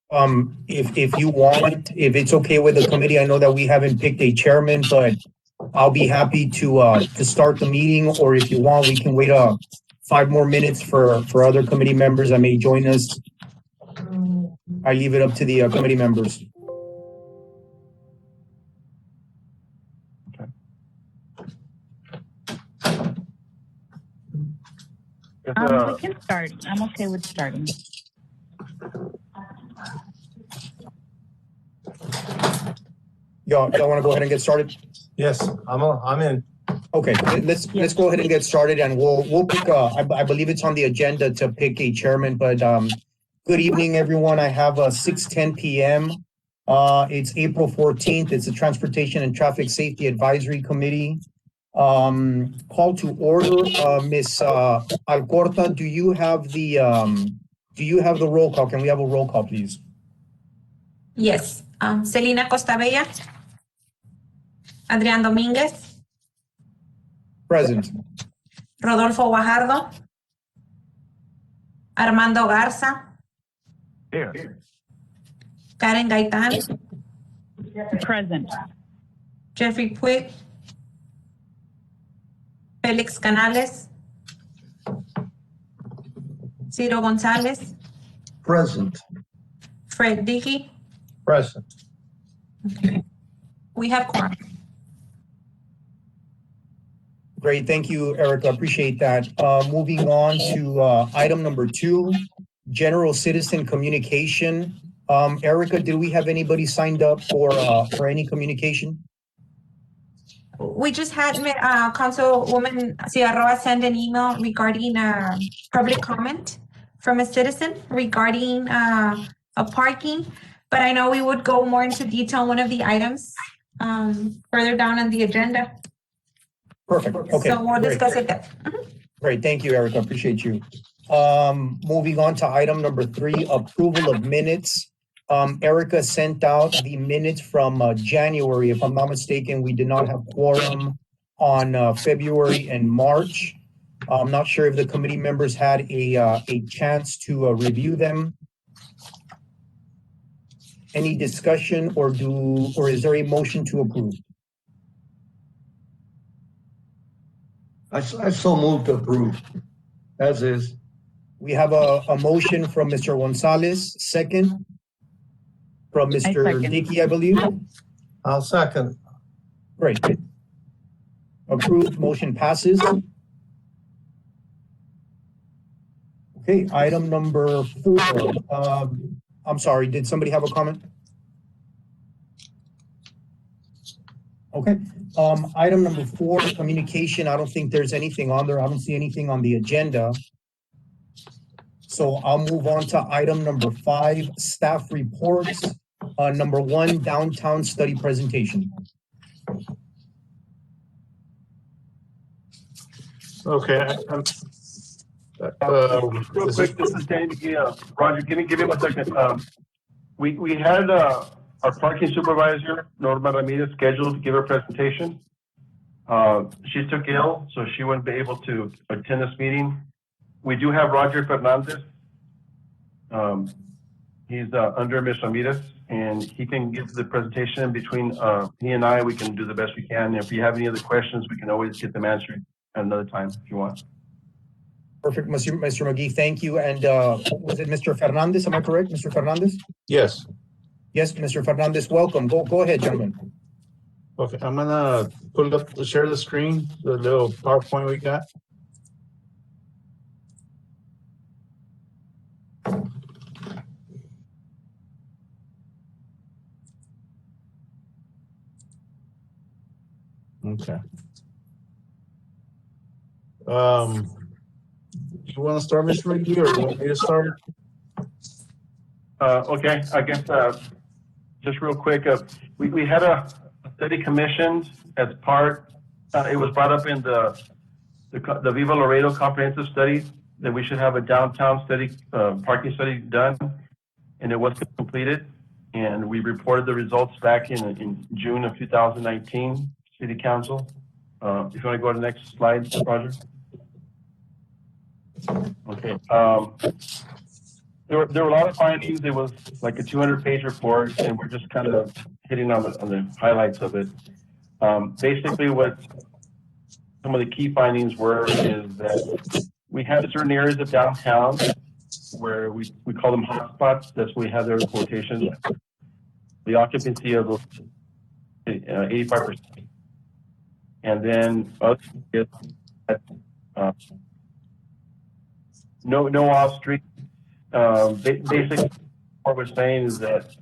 If you want, if it's okay with the committee, I know that we haven't picked a chairman, but I'll be happy to start the meeting, or if you want, we can wait 5 more minutes for other committee members that may join us. I leave it up to the committee members. We can start. I'm okay with starting. Y'all want to go ahead and get started? Yes, I'm in. Okay, let's go ahead and get started, and we'll pick. I believe it's on the agenda to pick a chairman. But good evening, everyone. I have 6:10 p.m. It's April 14th. It's the Transportation and Traffic Safety Advisory Committee. Call to order. Ms. Alcorta, do you have the roll call? Can we have a roll call, please? Yes. Celina Costabella. Adrián Domínguez. Present. Rodolfo Guajardo. Armando Garza. Here. Karen Gaitán. Present. Jeffrey Puig. Felix Canales. Ciro González. Present. Fred Dickey. Present. Okay. We have quorum. Great, thank you, Erica. Appreciate that. Moving on to item number 2, general citizen communication. Erica, did we have anybody signed up for any communication? We just had Councilwoman Cigarroa send an email regarding public comment from a citizen regarding a parking, but I know we would go more into detail on one of the items further down on the agenda. Perfect. Okay. So we'll discuss it then. Great. Thank you, Erica. Appreciate you. Moving on to item number 3, approval of minutes. Erica sent out the minutes from January. If I'm not mistaken, we did not have quorum on February and March. I'm not sure if the committee members had a chance to review them. Any discussion or is there a motion to approve? I so moved to approve, as is. We have a motion from Mr. Gonzalez, second. From Mr. Dickey, I believe. I'll second. Great. Approved, motion passes. Okay, item number 4. I'm sorry, did somebody have a comment? Okay, item number 4, communication. I don't think there's anything on there. I don't see anything on the agenda. So I'll move on to item number 5, staff reports. Number 1, downtown study presentation. Okay. Real quick, this is Danny. Roger, give me 1 second. We had our parking supervisor, Norma Ramirez, scheduled to give a presentation. She took ill, so she wouldn't be able to attend this meeting. We do have Roger Fernandez. He's under Ms. Ramirez, and he can give the presentation. Between he and I, we can do the best we can. If you have any other questions, we can always get them answered at another time if you want. Perfect, Mr. McGee, thank you. And was it Mr. Fernandez? Am I correct, Mr. Fernandez? Yes. Yes, Mr. Fernandez, welcome. Go ahead, gentlemen. Okay, I'm gonna pull up, share the screen, the little PowerPoint we got. Okay. You want to start, Mr. McGee, or you want me to start? Okay, I guess just real quick, we had a study commissioned as part. It was brought up in the Viva Laredo comprehensive study that we should have a downtown study, parking study done, and it was completed. And we reported the results back in June of 2019, City Council. If you want to go to the next slide, Roger. Okay. there were a lot of findings. It was like a 200-page report, and we're just kind of hitting on the highlights of it. Basically, what some of the key findings were is that we have certain areas of downtown where we call them hotspots. That's what we have there in quotation. The occupancy of those 85%, and then other no off street. Basically, what we're saying is that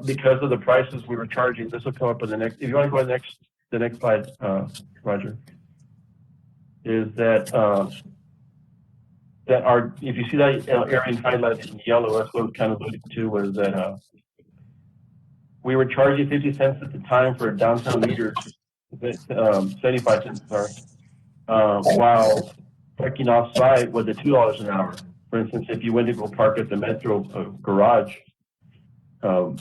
because of the prices we were charging, this will come up in the next. If you want to go to the next slide, Roger, is that if you see that area highlighted in yellow, that's what we kind of alluded to, was that we were charging 50 cents at the time for a downtown meter, 75 cents, sorry, while parking off site was at $2 an hour. For instance, if you went to go park at the Metro garage, that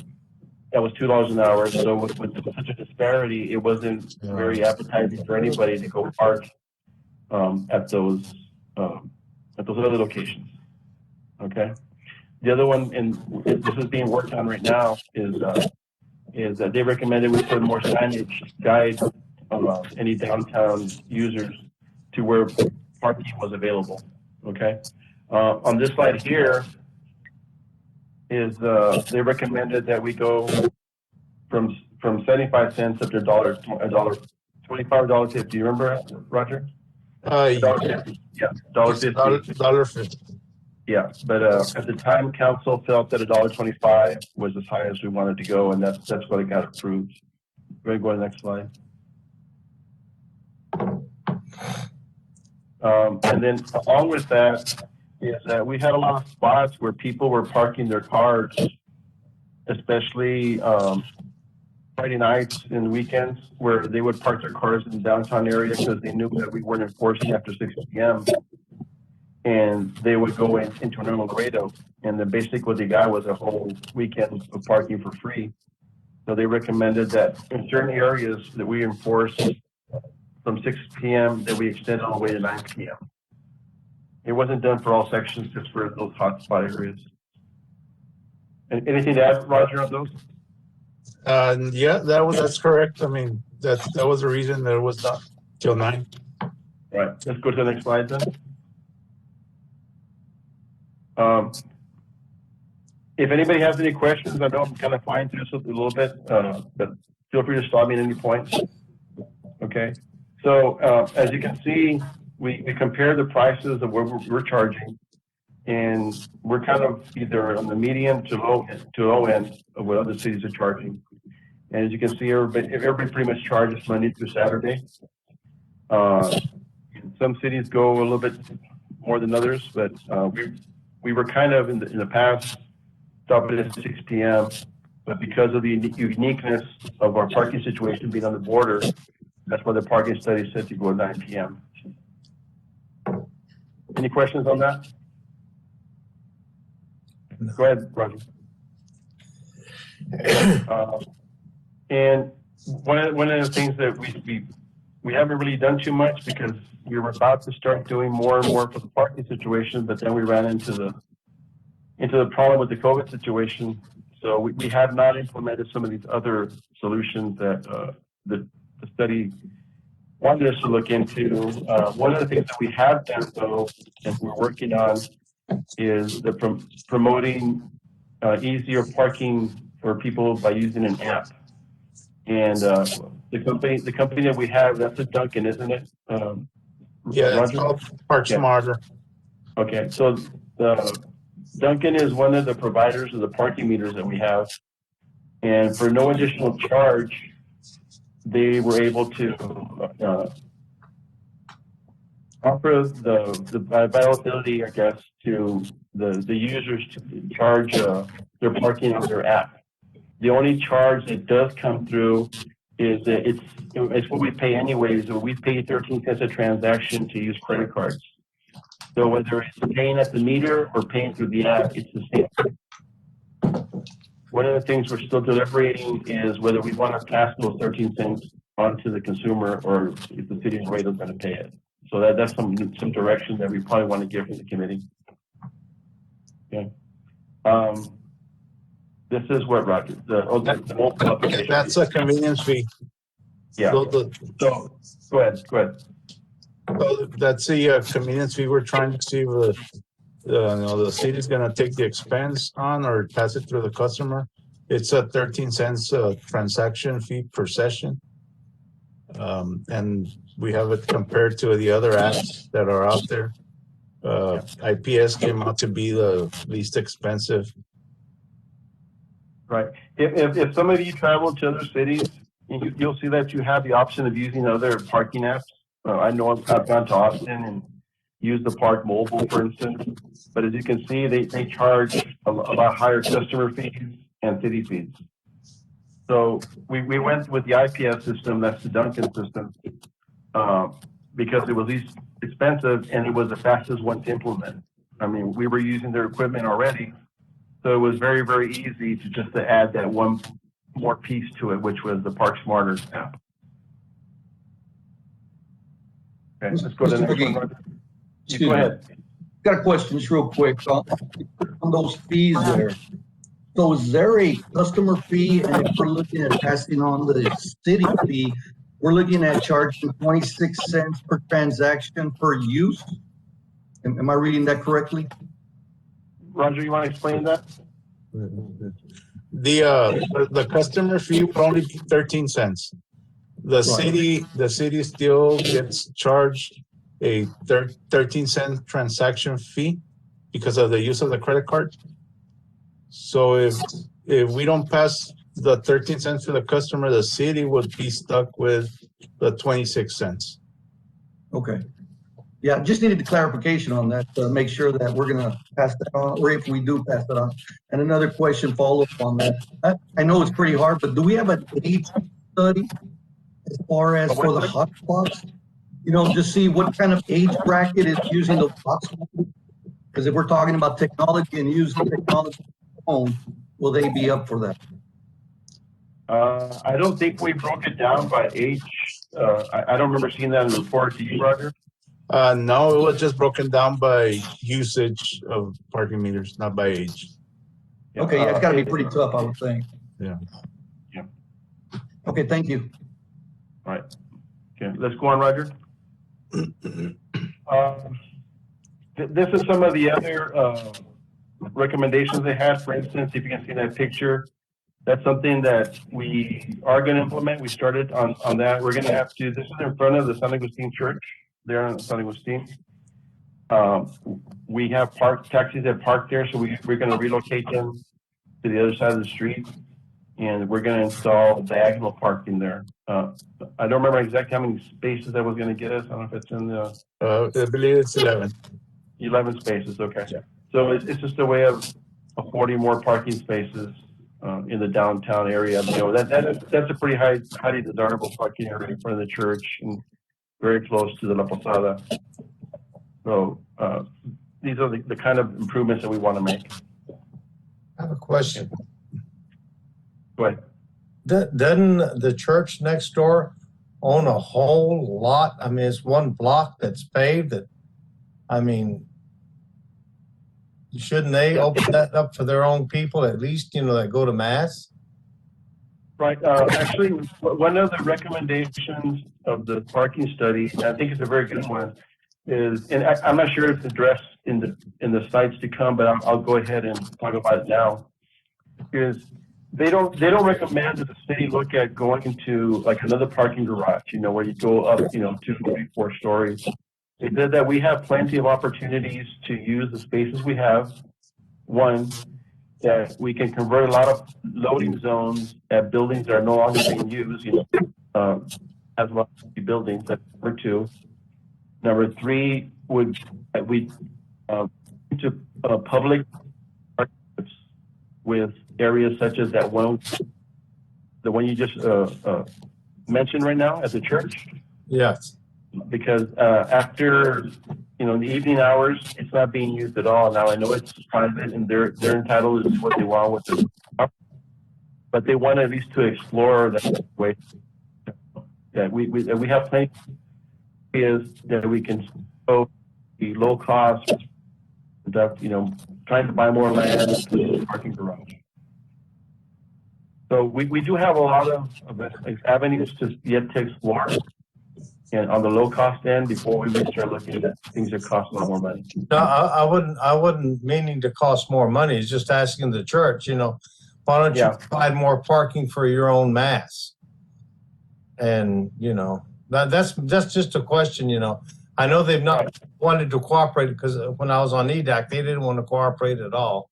was $2 an hour. So with such a disparity, it wasn't very appetizing for anybody to go park at those other locations. Okay. The other one, and this is being worked on right now, is that they recommended we put more signage guide any downtown users to where parking was available. Okay. On this slide here is they recommended that we go from 75 cents up to $1.25, $1.50. Do you remember, Roger? $1.50. Yeah, $1.50. $1.50. Yeah, but at the time, council felt that $1.25 was as high as we wanted to go, and that's what it got approved. Go to the next slide. And then along with that is that we had a lot of spots where people were parking their cars, especially Friday nights and weekends, where they would park their cars in the downtown area because they knew that we weren't enforcing after 6 p.m. And they would go into an Laredo, and then basically what they got was a whole weekend of parking for free. So they recommended that in certain areas that we enforce from 6 p.m. that we extend all the way to 9 p.m. It wasn't done for all sections, just for those hotspot areas. And anything to add, Roger, on those? Yeah, that's correct. I mean, that was the reason that it was not till 9. Right. Let's go to the next slide then. If anybody has any questions, I know I'm kind of flying through this a little bit, but feel free to stop me at any point. Okay. So as you can see, we compare the prices of what we're charging, and we're kind of either on the medium to low end of what other cities are charging. And as you can see, everybody pretty much charges Monday through Saturday. Some cities go a little bit more than others, but we were kind of in the past stopping at 6 p.m. But because of the uniqueness of our parking situation being on the border, that's why the parking study said to go at 9 p.m. Any questions on that? Go ahead, Roger. And one of the things that we haven't really done too much, because we were about to start doing more and more for the parking situation, but then we ran into the problem with the COVID situation. So we have not implemented some of these other solutions that the study wanted us to look into. One of the things that we have done, though, and we're working on, is the promoting easier parking for people by using an app. And the company that we have, that's a Duncan, isn't it? Yeah, it's called Park Smarter. Okay, so Duncan is one of the providers of the parking meters that we have, and for no additional charge, they were able to offer the availability, I guess, to the users to charge their parking on their app. The only charge that does come through is that it's what we pay anyways. We pay 13 cents a transaction to use credit cards. So whether it's paying at the meter or paying through the app, it's the same. One of the things we're still deliberating is whether we want to pass those 13 cents on to the consumer, or if the city's rate is going to pay it. So that's some direction that we probably want to give from the committee. Okay. This is what, Roger, the mobile application. That's a convenience fee. Yeah, So so, go ahead. that's the convenience fee. We're trying to see if the city's gonna take the expense on or pass it through the customer. It's a 13 cents transaction fee per session. And we have it compared to the other apps that are out there. IPS came out to be the least expensive. Right. If some of you travel to other cities, you'll see that you have the option of using other parking apps. I know I've gone to Austin and used the Park Mobile, for instance. But as you can see, they charge a lot higher customer fees and city fees. So we went with the IPS system, that's the Duncan system, because it was least expensive and it was the fastest one to implement. I mean, we were using their equipment already. So it was very, very easy to just to add that one more piece to it, which was the Park Smarter app. Okay, let's go to the next one, Roger. Excuse Go me. ahead. Got a question just real quick on those fees there. So is there a customer fee? And if we're looking at passing on the city fee, we're looking at charging 26 cents per transaction per use? Am I reading that correctly? Roger, you want to explain that? The customer fee would only be 13 cents. The city still gets charged a 13-cent transaction fee because of the use of the credit card. So if we don't pass the 13 cents to the customer, the city would be stuck with the 26 cents. Okay. Yeah, just needed the clarification on that to make sure that we're gonna pass that on, or if we do pass that on. And another question follow up on that. I know it's pretty hard, but do we have an age study as far as for the hotspots? You know, just see what kind of age bracket is using those hotspots? Because if we're talking about technology and using technology phone, will they be up for that? I don't think we broke it down by age. I don't remember seeing that in the report. Do you, Roger? No, it was just broken down by usage of parking meters, not by age. Okay, yeah, it's gotta be pretty tough, I would think. Yeah. Yeah. Okay, thank you. All right. Okay, let's go on, Roger. This is some of the other recommendations they had. For instance, if you can see that picture, that's something that we are going to implement. We started on that. We're going to have to, this is in front of the San Agustin Church there in San Agustin. We have taxis that park there, so we're going to relocate them to the other side of the street, and we're going to install diagonal parking there. I don't remember exactly how many spaces that was going to get us. I don't know if it's in the... I believe it's 11. 11 spaces, okay. Yeah. So it's just a way of affording more parking spaces in the downtown area. You know, that's a pretty highly desirable parking area in front of the church and very close to the La Posada. So these are the kind of improvements that we want to make. I have a question. Go ahead. Doesn't the church next door own a whole lot? I mean, it's one block that's paved that, I mean, shouldn't they open that up for their own people, at least, you know, that go to mass? Right. Actually, one of the recommendations of the parking study, and I think it's a very good one, is, and I'm not sure if it's addressed in the slides to come, but I'll go ahead and talk about it now. Is they don't recommend that the city look at going into like another parking garage, you know, where you go up, you know, 2, 3, 4 stories. They said that we have plenty of opportunities to use the spaces we have. One, that we can convert a lot of loading zones at buildings that are no longer being used, you know, as well as buildings. That's number 2. Number 3 would that we to public partnerships with areas such as that one, the one you just mentioned right now at the church. Yes. Because after, you know, in the evening hours, it's not being used at all. Now I know it's private and they're entitled to do what they want with it, but they want at least to explore that way. Yeah, we have plenty of areas that we can be low cost, conduct, you know, trying to buy more land and put a parking garage. So we do have a lot of avenues to yet to explore, and on the low cost end before we really start looking at things that cost a lot more money. No, I wouldn't meaning to cost more money. It's just asking the church, why don't you provide more parking for your own mass? And, that's just a question, I know they've not wanted to cooperate because when I was on EDAC, they didn't want to cooperate at all.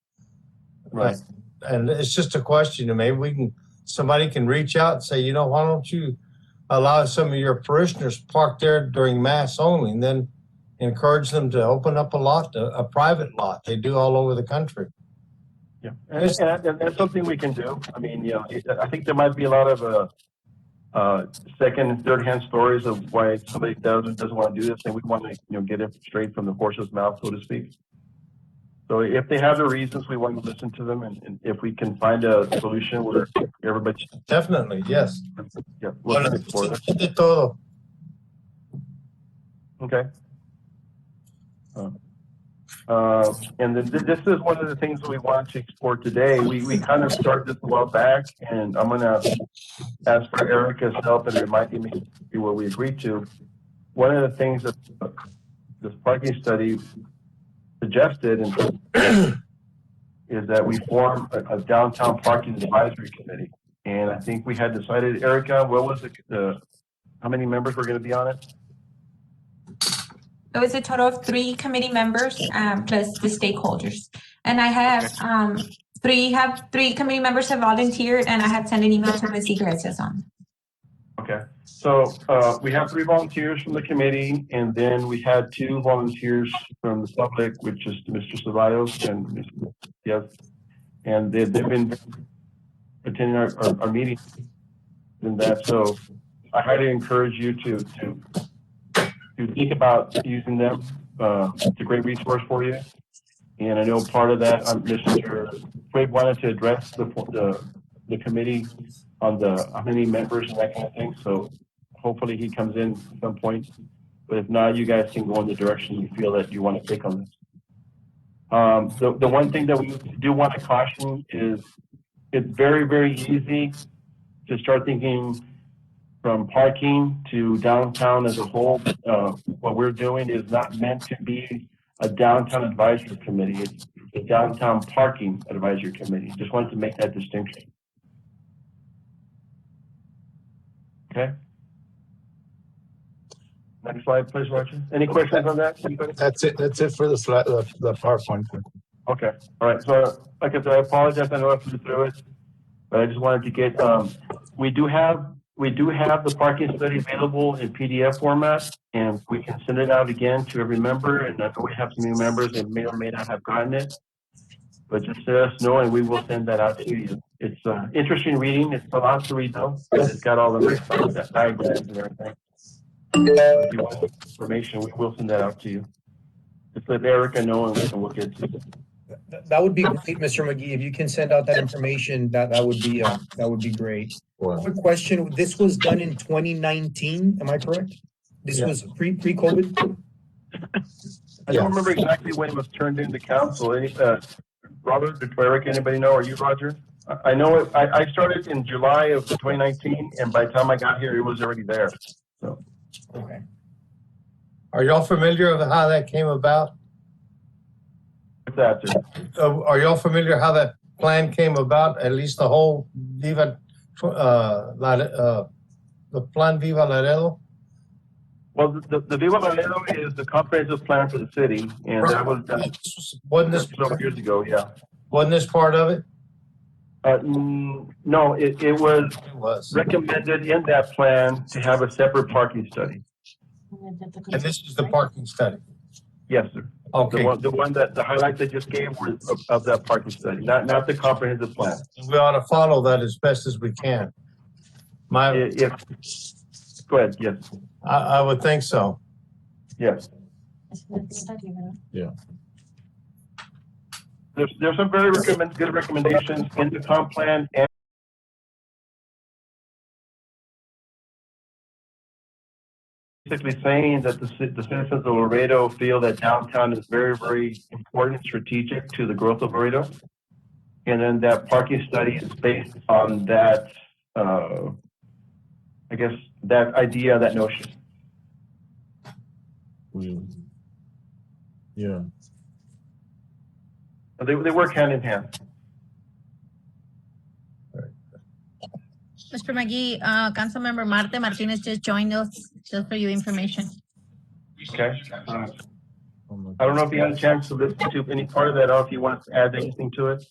Right. And it's just a question, maybe somebody can reach out and say, why don't you allow some of your parishioners park there during mass only, and then encourage them to open up a private lot. They do all over the country. Yeah, and that's something we can do. I mean, I think there might be a lot of second and third hand stories of why somebody doesn't want to do this, and we want to get it straight from the horse's mouth, so to speak. So if they have the reasons, we want to listen to them, and if we can find a solution where everybody Definitely, yes. we'll explore it. Okay. And then this is one of the things we want to explore today. We kind of started this a while back, and I'm going to ask for Erica's help and reminding me what we agreed to. One of the things that this parking study suggested is that we form a downtown parking advisory committee. And I think we had decided, Erica, what was how many members were going to be on it? It was a total of 3 committee members, plus the stakeholders. And I have, 3 committee members have volunteered, and I have sent an email to Ms. Iglesias on. Okay. So we have 3 volunteers from the committee, and then we had 2 volunteers from the public, which is Mr. Ceballos and Mr. Yes. And they've been attending our meetings in that. So I highly encourage you to think about using them. It's a great resource for you. And I know part of that, Mr. Craig wanted to address the committee on how many members and that kind of thing. So hopefully he comes in at some point. But if not, you guys can go in the direction you feel that you want to take on this. The one thing that we do want to caution is it's very, very easy to start thinking from parking to downtown as a whole. What we're doing is not meant to be a downtown advisory committee. It's a downtown parking advisory committee. Just wanted to make that distinction. Okay. Next slide, please, Roger. Any questions on that? Anybody? That's it. That's it for the slide, the PowerPoint. Okay. All right. So, like I said, I apologize. I know I flew through it, but I just wanted to get. We do have the parking study available in PDF format, and we can send it out again to every member. And I know we have some new members that may or may not have gotten it, but just let us know, and we will send that out to you. It's interesting reading. It's a lot to read, though. It's got all the diagrams and everything. If you want information, we will send that out to you. Just let Erica know, and we'll get to it. That would be great, Mr. McGee. If you can send out that information, that would be great. Wow. Quick question. This was done in 2019. Am I correct? This was pre-COVID? I don't remember exactly when it was turned into council. Robert, Eric, anybody know? Are you Roger? I know I started in July of 2019, and by the time I got here, it was already there. So. Okay. Are y'all familiar with how that came about? What's that, sir? Are y'all familiar how that plan came about? At least the whole the plan Viva Laredo? Well, the Viva Laredo is the comprehensive plan for the city, and that was done several years ago. Yeah. Wasn't this part of it? No, it was recommended in that plan to have a separate parking study. And this is the parking study? Yes, sir. Okay. The one that the highlights I just gave were of that parking study, not the comprehensive plan. We ought to follow that as best as we can. Go ahead, yes. I would think so. Yes. Yeah. There's some very good recommendations in the comp plan and basically saying that the citizens of Laredo feel that downtown is very, very important and strategic to the growth of Laredo. And then that parking study is based on that, I guess, that idea, that notion. Yeah. They work hand in hand. Mr. McGee, Councilmember Marte Martinez just joined us, just for your information. Okay. I don't know if you had a chance to listen to any part of that, or if you want to add anything to it.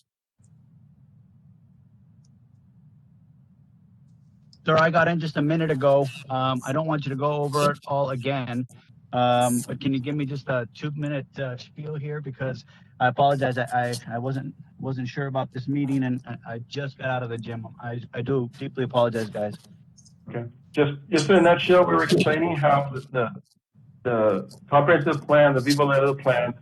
Sir, I got in just a minute ago. I don't want you to go over it all again. But can you give me just a 2-minute spiel here? Because I apologize. I wasn't sure about this meeting, and I just got out of the gym. I do deeply apologize, guys. Okay. Just in a nutshell, we were explaining how the comprehensive plan, the Viva Laredo plan,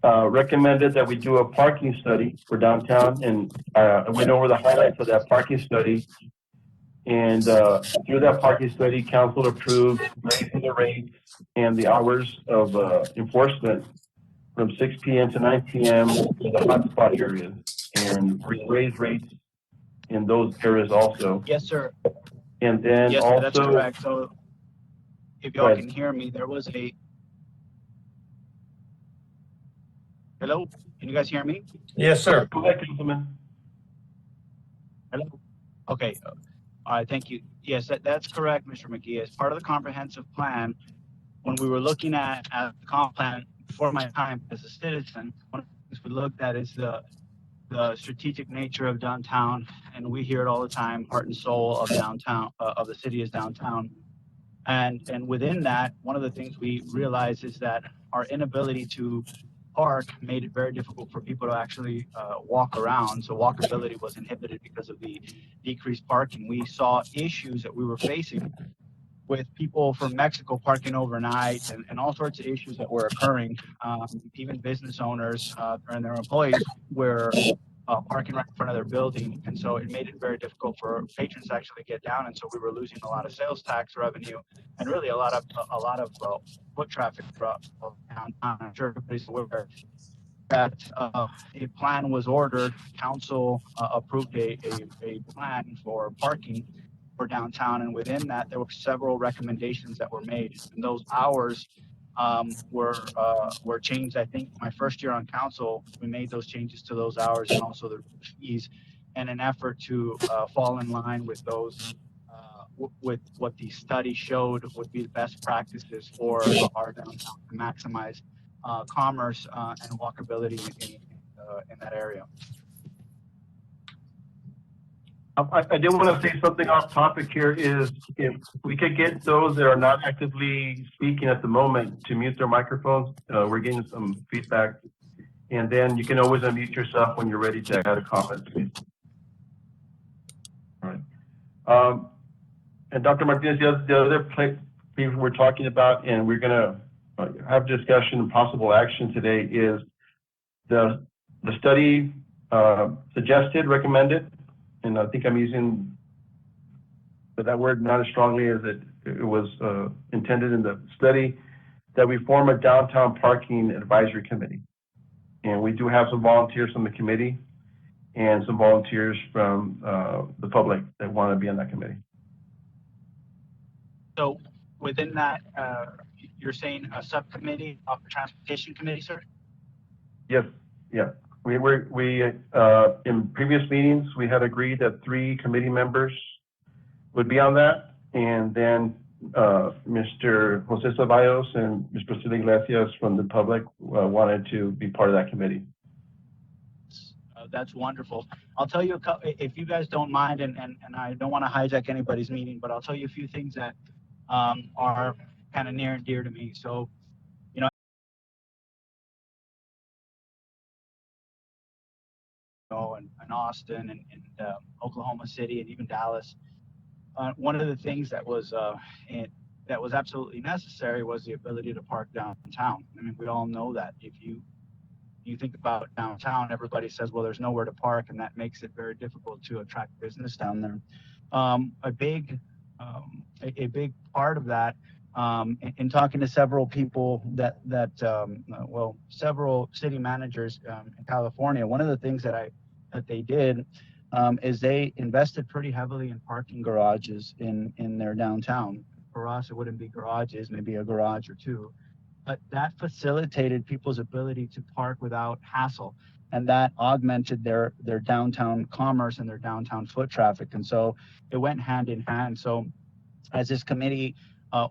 recommended that we do a parking study for downtown, and I went over the highlights of that parking study. And through that parking study, council approved raising the rates and the hours of enforcement from 6 p.m. to 9 p.m. in the hotspot areas, and raise rates in those areas also. Yes, sir. And then Yes, also, that's correct. So if y'all can hear me, there was a... Hello? Can you guys hear me? Yes, sir. go ahead, Councilman. Hello? Okay. All right, thank you. Yes, that's correct, Mr. McGee. As part of the comprehensive plan, when we were looking at the comp plan before my time as a citizen, one of the things we looked at is the strategic nature of downtown, and we hear it all the time, heart and soul of downtown, of the city is downtown. And within that, one of the things we realized is that our inability to park made it very difficult for people to actually walk around. So walkability was inhibited because of the decreased parking. We saw issues that we were facing with people from Mexico parking overnight, and all sorts of issues that were occurring. Even business owners and their employees were parking right in front of their building, and so it made it very difficult for patrons to actually get down. And so we were losing a lot of sales tax revenue, and really a lot of foot traffic downtown. I'm sure everybody's aware that a plan was ordered. Council approved a plan for parking for downtown, and within that there were several recommendations that were made, and those hours were changed. I think my first year on council, we made those changes to those hours, and also the fees, in an effort to fall in line with those with what the study showed would be the best practices for our downtown to maximize commerce and walkability in that area. I did want to say something off topic here is if we could get those that are not actively speaking at the moment to mute their microphones. We're getting some feedback, and then you can always unmute yourself when you're ready to add a comment, please. All right. And Dr. Martinez, the other thing we're talking about, and we're going to have discussion and possible action today, is the study suggested, recommended, and I think I'm using that word not as strongly as it was intended in the study, that we form a downtown parking advisory committee. And we do have some volunteers from the committee and some volunteers from the public that want to be on that committee. So within that, you're saying a subcommittee of the transportation committee, sir? Yes, yeah. We in previous meetings, we had agreed that 3 committee members would be on that. And then Mr. Jose Ceballos and Ms. Priscilla Iglesias from the public wanted to be part of that committee. That's wonderful. I'll tell you, if you guys don't mind, and I don't want to hijack anybody's meeting, but I'll tell you a few things that are kind of near and dear to me. So, you know, in Austin and Oklahoma City and even Dallas, one of the things that was absolutely necessary was the ability to park downtown. I mean, we all know that if you think about downtown, everybody says, well, there's nowhere to park, and that makes it very difficult to attract business down there. A big part of that in talking to several people several city managers in California, one of the things that they did is they invested pretty heavily in parking garages in their downtown. For us, it wouldn't be garages, maybe a garage or two, but that facilitated people's ability to park without hassle, and that augmented their downtown commerce and their downtown foot traffic, and so it went hand in hand. So as this committee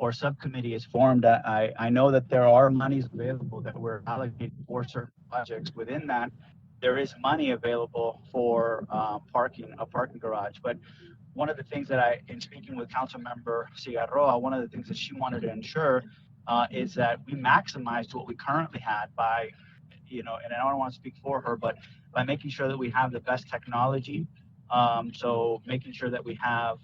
or subcommittee is formed, I know that there are monies available that we're allocating for certain projects. Within that, there is money available for a parking garage. But one of the things that in speaking with Councilmember Cigarroa, one of the things that she wanted to ensure is that we maximized what we currently had by, and I don't want to speak for her, but by making sure that we have the best technology. So making sure that we have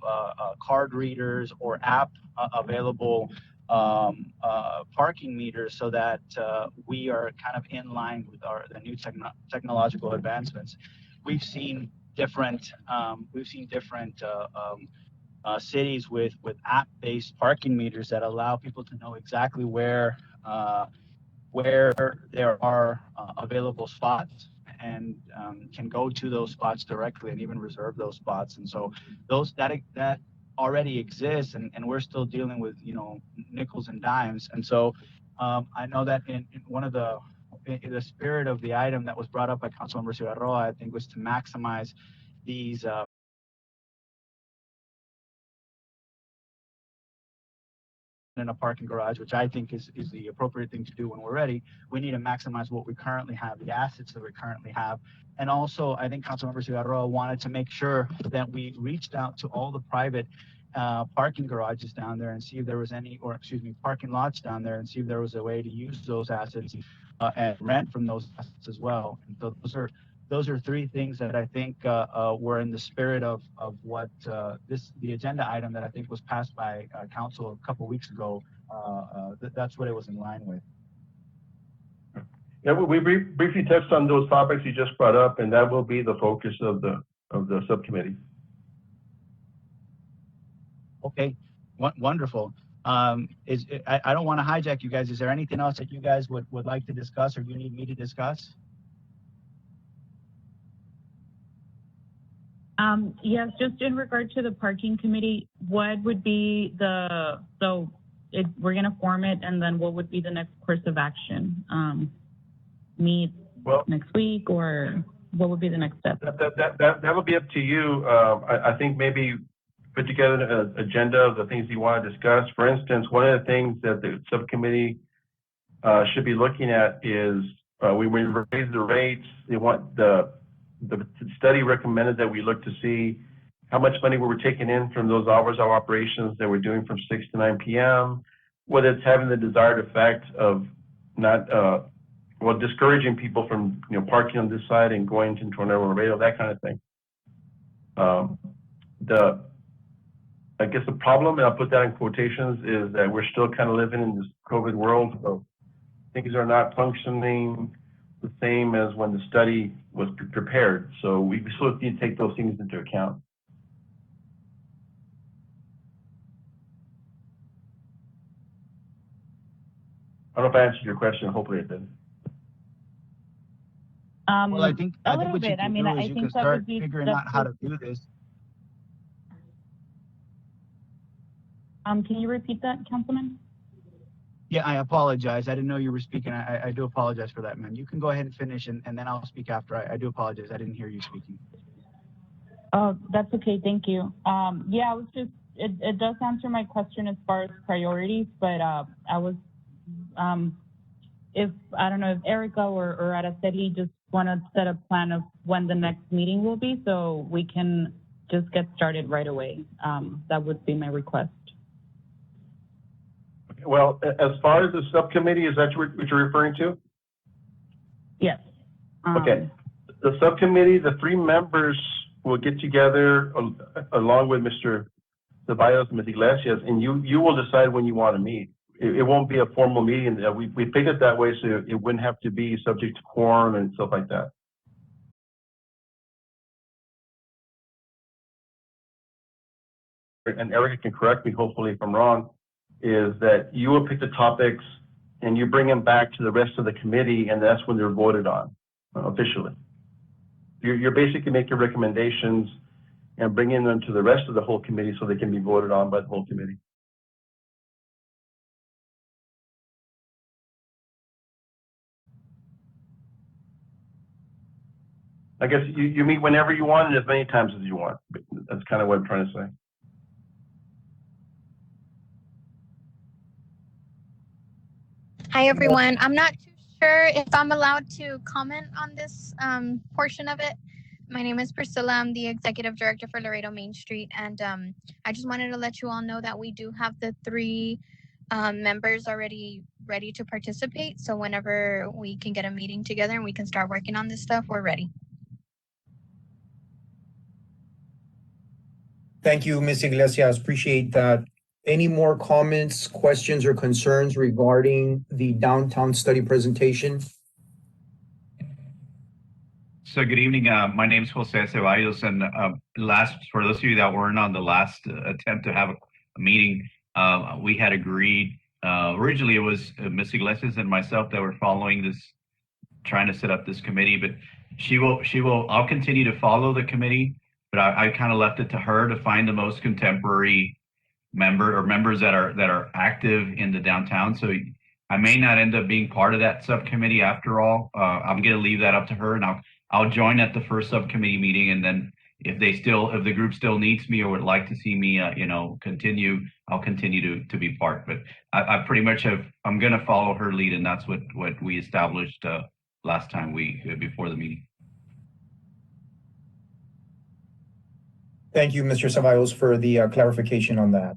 card readers or app available parking meters, so that we are kind of in line with the new technological advancements. We've seen different cities with app-based parking meters that allow people to know exactly where there are available spots, and can go to those spots directly and even reserve those spots. And so that already exists, and we're still dealing with nickels and dimes. And so I know that in one of the spirit of the item that was brought up by Councilmember Cigarroa, I think, was to maximize these in a parking garage, which I think is the appropriate thing to do when we're ready. We need to maximize what we currently have, the assets that we currently have. And also, I think Councilmember Cigarroa wanted to make sure that we reached out to all the private parking garages down there and see if there was parking lots down there, and see if there was a way to use those assets and rent from those assets as well. And so those are three things that I think were in the spirit of what the agenda item that I think was passed by council a couple weeks ago. That's what it was in line with. Yeah, we briefly touched on those topics you just brought up, and that will be the focus of the subcommittee. Okay, wonderful. I don't want to hijack you guys. Is there anything else that you guys would like to discuss, or you need me to discuss? Yes, just in regard to the parking committee, what would be we're going to form it, and then what would be the next course of action? Meet next week, or what would be the next step? That will be up to you. I think maybe put together an agenda of the things you want to discuss. For instance, one of the things that the subcommittee should be looking at is we raise the rates. They want the study recommended that we look to see how much money we were taking in from those hours of operations that we're doing from 6 to 9 p.m., whether it's having the desired effect of not, discouraging people from, parking on this side and going to Tornado Laredo, that kind of thing. I guess the problem, and I'll put that in quotations, is that we're still kind of living in this COVID world. So things are not functioning the same as when the study was prepared. So we still need to take those things into account. I don't know if I answered your question. Hopefully it did. Well, I think a what little you bit. can do is you can start figuring out how to do this. Can you repeat that, Councilman? Yeah, I apologize. I didn't know you were speaking. I do apologize for that, man. You can go ahead and finish, and then I'll speak after. I do apologize. I didn't hear you speaking. Oh, that's okay. Thank you. Yeah, I was just, it does answer my question as far as priorities, but I was, if, I don't know, if Erica or Araceli just want to set a plan of when the next meeting will be, so we can just get started right away. That would be my request. Well, as far as the subcommittee, is that what you're referring to? Yes. Okay. The subcommittee, the 3 members will get together along with Mr. Ceballos and Ms. Iglesias, and you will decide when you want to meet. It won't be a formal meeting. We picked it that way so it wouldn't have to be subject to quorum and stuff like that. And Erica can correct me, hopefully, if I'm wrong. is that you will pick the topics and you bring them back to the rest of the committee, and that's when they're voted on officially. You're basically making recommendations and bringing them to the rest of the whole committee so they can be voted on by the whole committee. I guess you meet whenever you want and as many times as you want. That's kind of what I'm trying to say. Hi, everyone. I'm not too sure if I'm allowed to comment on this portion of it. My name is Priscilla. I'm the Executive Director for Laredo Main Street. And I just wanted to let you all know that we do have the 3 members already ready to participate. So whenever we can get a meeting together and we can start working on this stuff, we're ready. Thank you, Ms. Iglesias. Appreciate that. Any more comments, questions, or concerns regarding the downtown study presentation? So good evening. My name is Jose Ceballos, and for those of you that weren't on the last attempt to have a meeting, we had agreed. Originally, it was Ms. Iglesias and myself that were following this, trying to set up this committee. But I'll continue to follow the committee, but I kind of left it to her to find the most contemporary members that are active in the downtown. So I may not end up being part of that subcommittee after all. I'm going to leave that up to her, and I'll join at the first subcommittee meeting, and then if the group still needs me or would like to see me, continue, I'll continue to be part. But I pretty much I'm going to follow her lead, and that's what we established last time before the meeting. Thank you, Mr. Ceballos, for the clarification on that.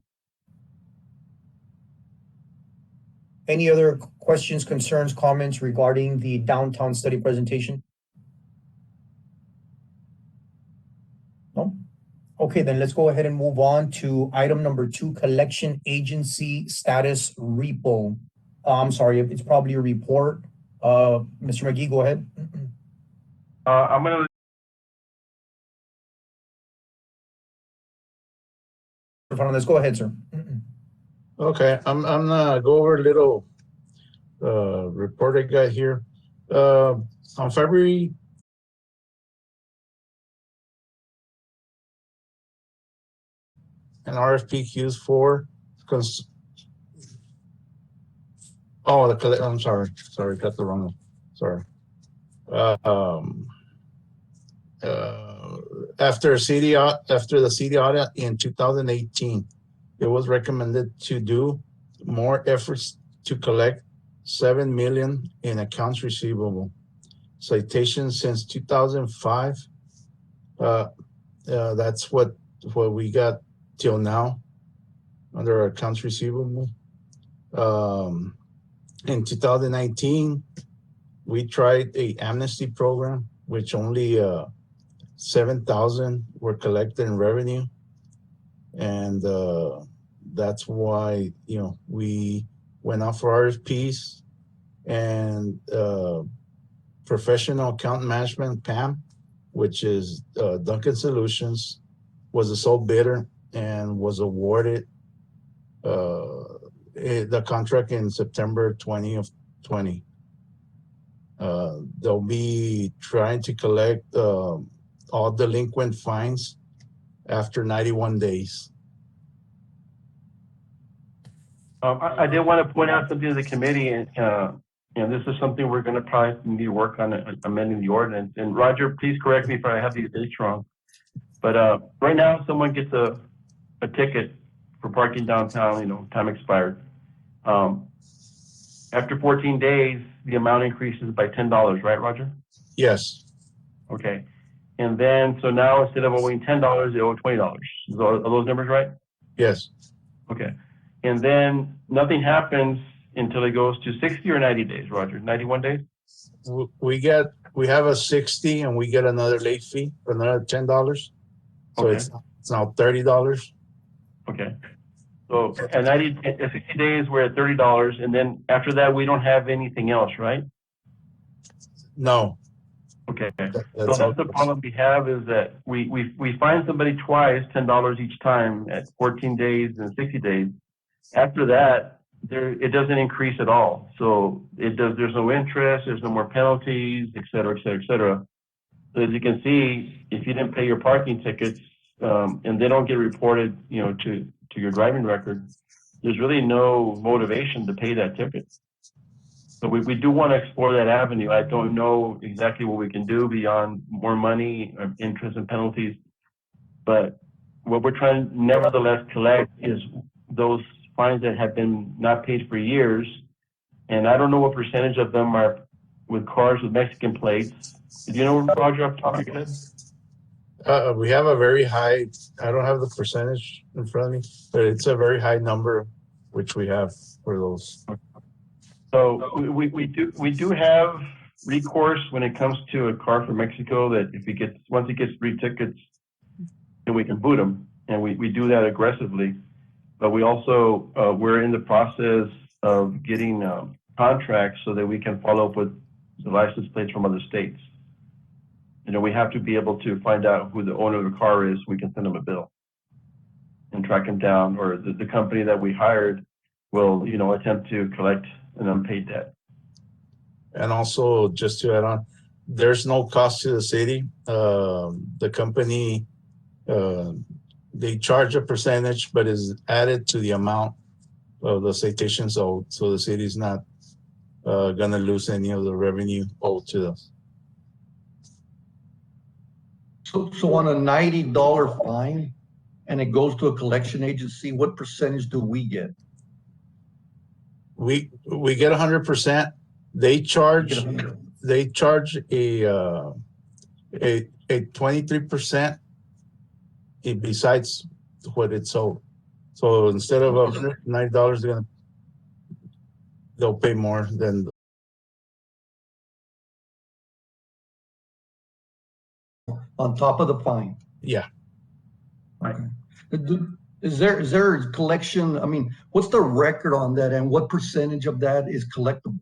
Any other questions, concerns, comments regarding the downtown study presentation? No? Okay, then let's go ahead and move on to item number 2, collection agency status repo. I'm sorry, it's probably a report. Mr. McGee, go ahead. I'm going to Let's go ahead, sir. Okay, I'm gonna go over a little report I got here. On February an RFP queues for I'm sorry, got the wrong one. Sorry. After the city audit in 2018, it was recommended to do more efforts to collect 7 million in accounts receivable. Citations since 2005. That's what we got till now under our accounts receivable. In 2019, we tried a amnesty program, which only 7,000 were collected in revenue. And that's why, we went out for RFPs, and Professional Account Management, PAM, which is Duncan Solutions, was the sole bidder and was awarded the contract in September 2020. They'll be trying to collect all delinquent fines after 91 days. I did want to point out something to the committee, and this is something we're going to probably need to work on amending the ordinance. And Roger, please correct me if I have these dates wrong. But right now, if someone gets a ticket for parking downtown, time expired. After 14 days, the amount increases by $10, right, Roger? Yes. Okay. And then, so now instead of owing $10, they owe $20. Are those numbers right? Yes. Okay. And then nothing happens until it goes to 60 or 90 days, Roger? 91 days? We have a 60, and we get another late fee for another $10. So Okay. it's now $30. Okay. So at 60 days, we're at $30. And then after that, we don't have anything else, right? No. Okay. So That's that's the problem we have, is that we find somebody twice, $10 each time at 14 days and 60 days. After that, it doesn't increase at all. So there's no interest, there's no more penalties, et cetera, et cetera, et cetera. So as you can see, if you didn't pay your parking tickets, and they don't get reported, to your driving record, there's really no motivation to pay that ticket. So we do want to explore that avenue. I don't know exactly what we can do beyond more money, interest and penalties, but what we're trying to nevertheless collect is those fines that have been not paid for years. And I don't know what percentage of them are with cars with Mexican plates. Do you know, Roger, off the top of your head? We have a very high, I don't have the percentage in front of me, but it's a very high number, which we have for those. So we do have recourse when it comes to a car from Mexico, that if once it gets 3 tickets, then we can boot them, and we do that aggressively. But we also we're in the process of getting contracts so that we can follow up with the license plates from other states. We have to be able to find out who the owner of the car is. We can send them a bill and track them down, or the company that we hired will, attempt to collect an unpaid debt. And also, just to add on, there's no cost to the city. The company, they charge a percentage, but is added to the amount of the citations owed. So the city's not gonna lose any of the revenue owed to us. So on a $90 fine, and it goes to a collection agency, what percentage do we get? We get 100%. They charge a 23% besides what it's sold. So instead of $190, they'll pay more than. On top of the fine? Yeah. Right. Is there a collection? I mean, what's the record on that, and what percentage of that is collectible?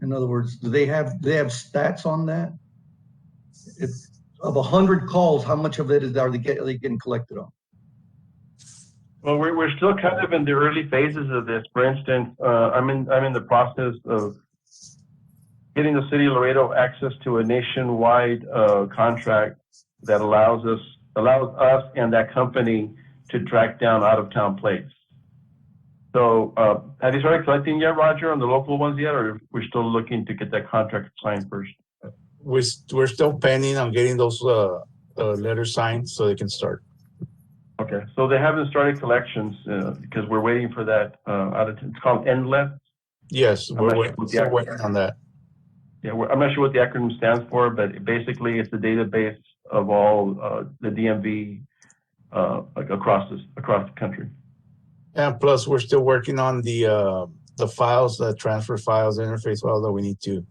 In other words, do they have stats on that? If of 100 calls, how much of it are they getting collected on? Well, we're still kind of in the early phases of this. For instance, I'm in the process of getting the city of Laredo access to a nationwide contract that allows us and that company to track down out-of-town plates. So have you started collecting yet, Roger, on the local ones yet, or we're still looking to get that contract signed first? We're still pending on getting those letters signed so they can start. Okay, so they haven't started collections because we're waiting for that. It's called NLEF. Yes, we're still waiting on that. Yeah, I'm not sure what the acronym stands for, but basically it's a database of all the DMV across the country. And plus, we're still working on the files, the transfer files, interface files that we need to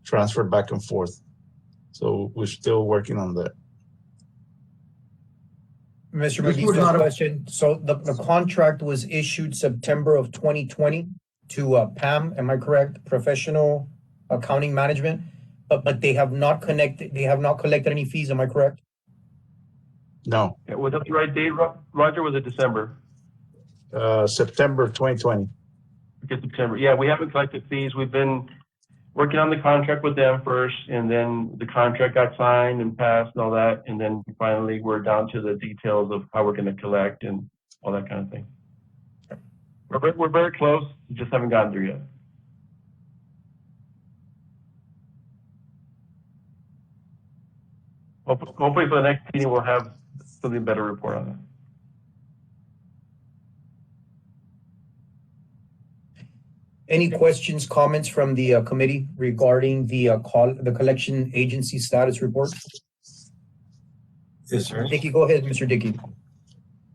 transfer back and forth. So we're still working on that. Mr. McGee, just a question. So the contract was issued September of 2020 to PAM, am I correct? Professional Accounting Management, but they have not collected any fees, am I correct? No. Yeah, was that the right date, Roger? Was it December? September 2020. Okay, September. Yeah, we haven't collected fees. We've been working on the contract with them first, and then the contract got signed and passed and all that, and then finally we're down to the details of how we're going to collect and all that kind of thing. We're very close, just haven't gotten there yet. Hopefully for the next meeting we'll have something better to report on that. Any questions, comments from the committee regarding the collection agency status report? Yes, sir. Dickey, go ahead, Mr. Dickey.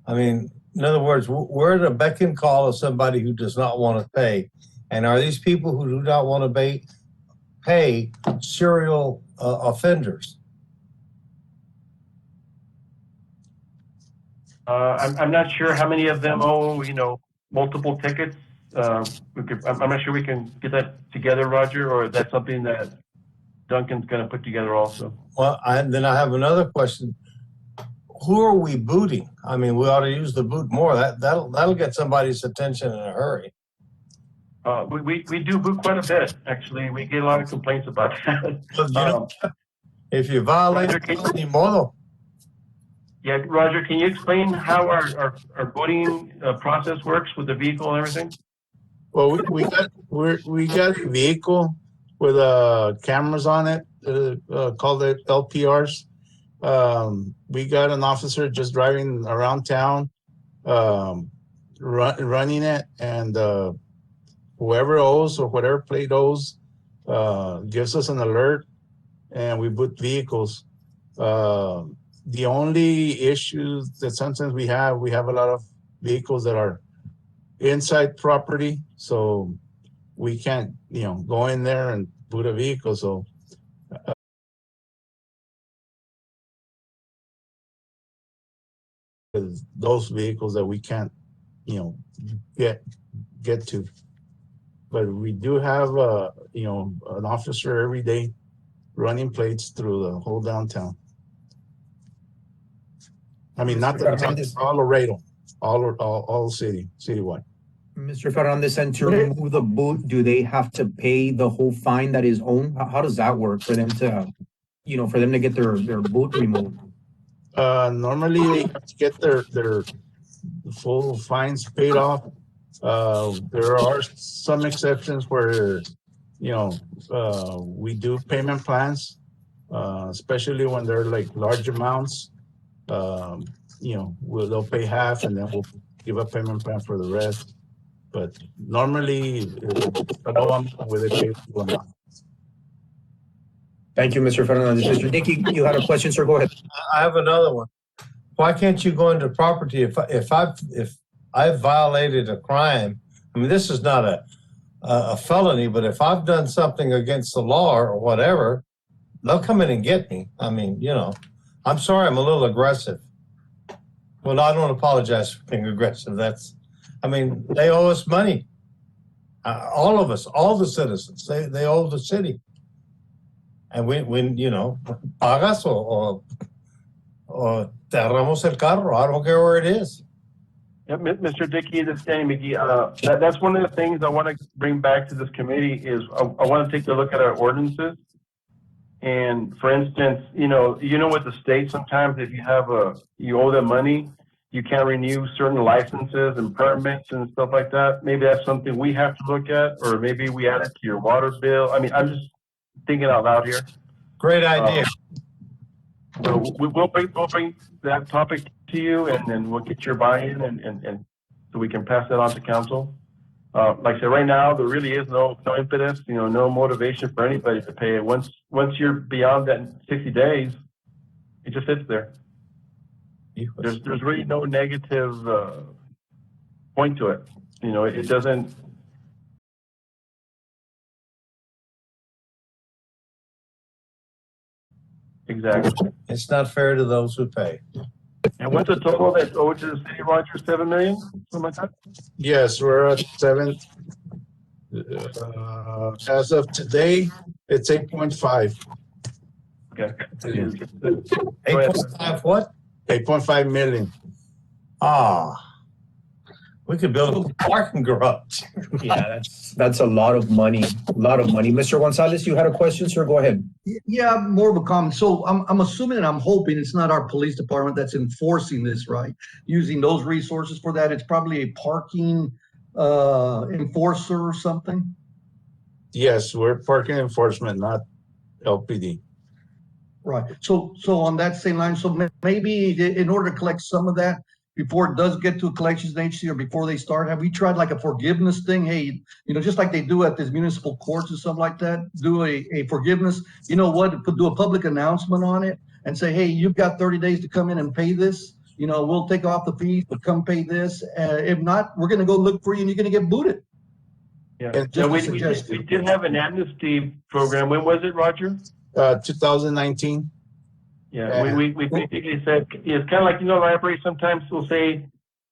I mean, in other words, we're at a beck and call of somebody who does not want to pay. And are these people who do not want to pay serial offenders? I'm not sure how many of them owe, multiple tickets. I'm not sure we can get that together, Roger, or that's something that Duncan's going to put together also. Well, then I have another question. who are we booting? I mean, we ought to use the boot more. That'll get somebody's attention in a hurry. We do boot quite a bit, actually. We get a lot of complaints about that. But, you know, if you violate, ni modo. Yeah, Roger, can you explain how our booting process works with the vehicle and everything? Well, we got a vehicle with cameras on it, called it LPRs. We got an officer just driving around town, running it, and whoever owes or whatever plate owes gives us an alert, and we boot vehicles. The only issue that sometimes we have a lot of vehicles that are inside property, so we can't, go in there and boot a vehicle. So those vehicles that we can't, get to. But we do have, an officer every day running plates through the whole downtown. I mean, not the downtown, all Laredo, all citywide. Mr. Fernandez, and to remove the boot, do they have to pay the whole fine that is owed? How does that work for them to, get their boot removed? Normally they have to get their full fines paid off. There are some exceptions where, we do payment plans, especially when they're like large amounts. They'll pay half and then we'll give a payment plan for the rest. But normally, with a paid full amount. Thank you, Mr. Fernandez. Mr. Dickey, you had a question, sir? Go ahead. I have another one. Why can't you go into property if I've violated a crime? I mean, this is not a felony, but if I've done something against the law or whatever, they'll come in and get me. I mean, I'm sorry, I'm a little aggressive. Well, I don't apologize for being aggressive. They owe us money. All of us, all the citizens, they owe the city. And when pagas o te agarramos el carro. I don't care where it is. Yeah, Mr. Dickey, this is Danny McGee. That's one of the things I want to bring back to this committee is I want to take a look at our ordinances. And for instance, with the state, sometimes if you owe them money, you can't renew certain licenses and permits and stuff like that. Maybe that's something we have to look at, or maybe we add it to your water bill. I mean, I'm just thinking out loud here. Great idea. So we'll bring that topic to you, and then we'll get your buy-in, and so we can pass that on to council. Like I said, right now there really is no impetus, no motivation for anybody to pay it. Once you're beyond that 60 days, it just sits there. There's really no negative point to it. It doesn't. Exactly. It's not fair to those who pay. And what's the total that's owed to the city, Roger? 7 million? Something like that? Yes, we're at 7. As of today, it's 8.5. Okay. 8.5 what? 8.5 million. We could build a parking garage. Yeah, that's a lot of money. Mr. Gonzalez, you had a question, sir? Go ahead. Yeah, more of a comment. So I'm assuming and I'm hoping it's not our police department that's enforcing this, right? Using those resources for that. It's probably a parking enforcer or something. Yes, we're parking enforcement, not LPD. Right. So on that same line, so maybe in order to collect some of that before it does get to a collections agency or before they start, have we tried like a forgiveness thing? Hey, just like they do at these municipal courts or something like that, do a forgiveness. You know what? Do a public announcement on it and say, hey, you've got 30 days to come in and pay this. We'll take off the fees, but come pay this. If not, we're going to go look for you and you're going to get booted. Yeah. We did have an amnesty program. When was it, Roger? 2019. Yeah, we basically said, it's kind of like, library sometimes will say,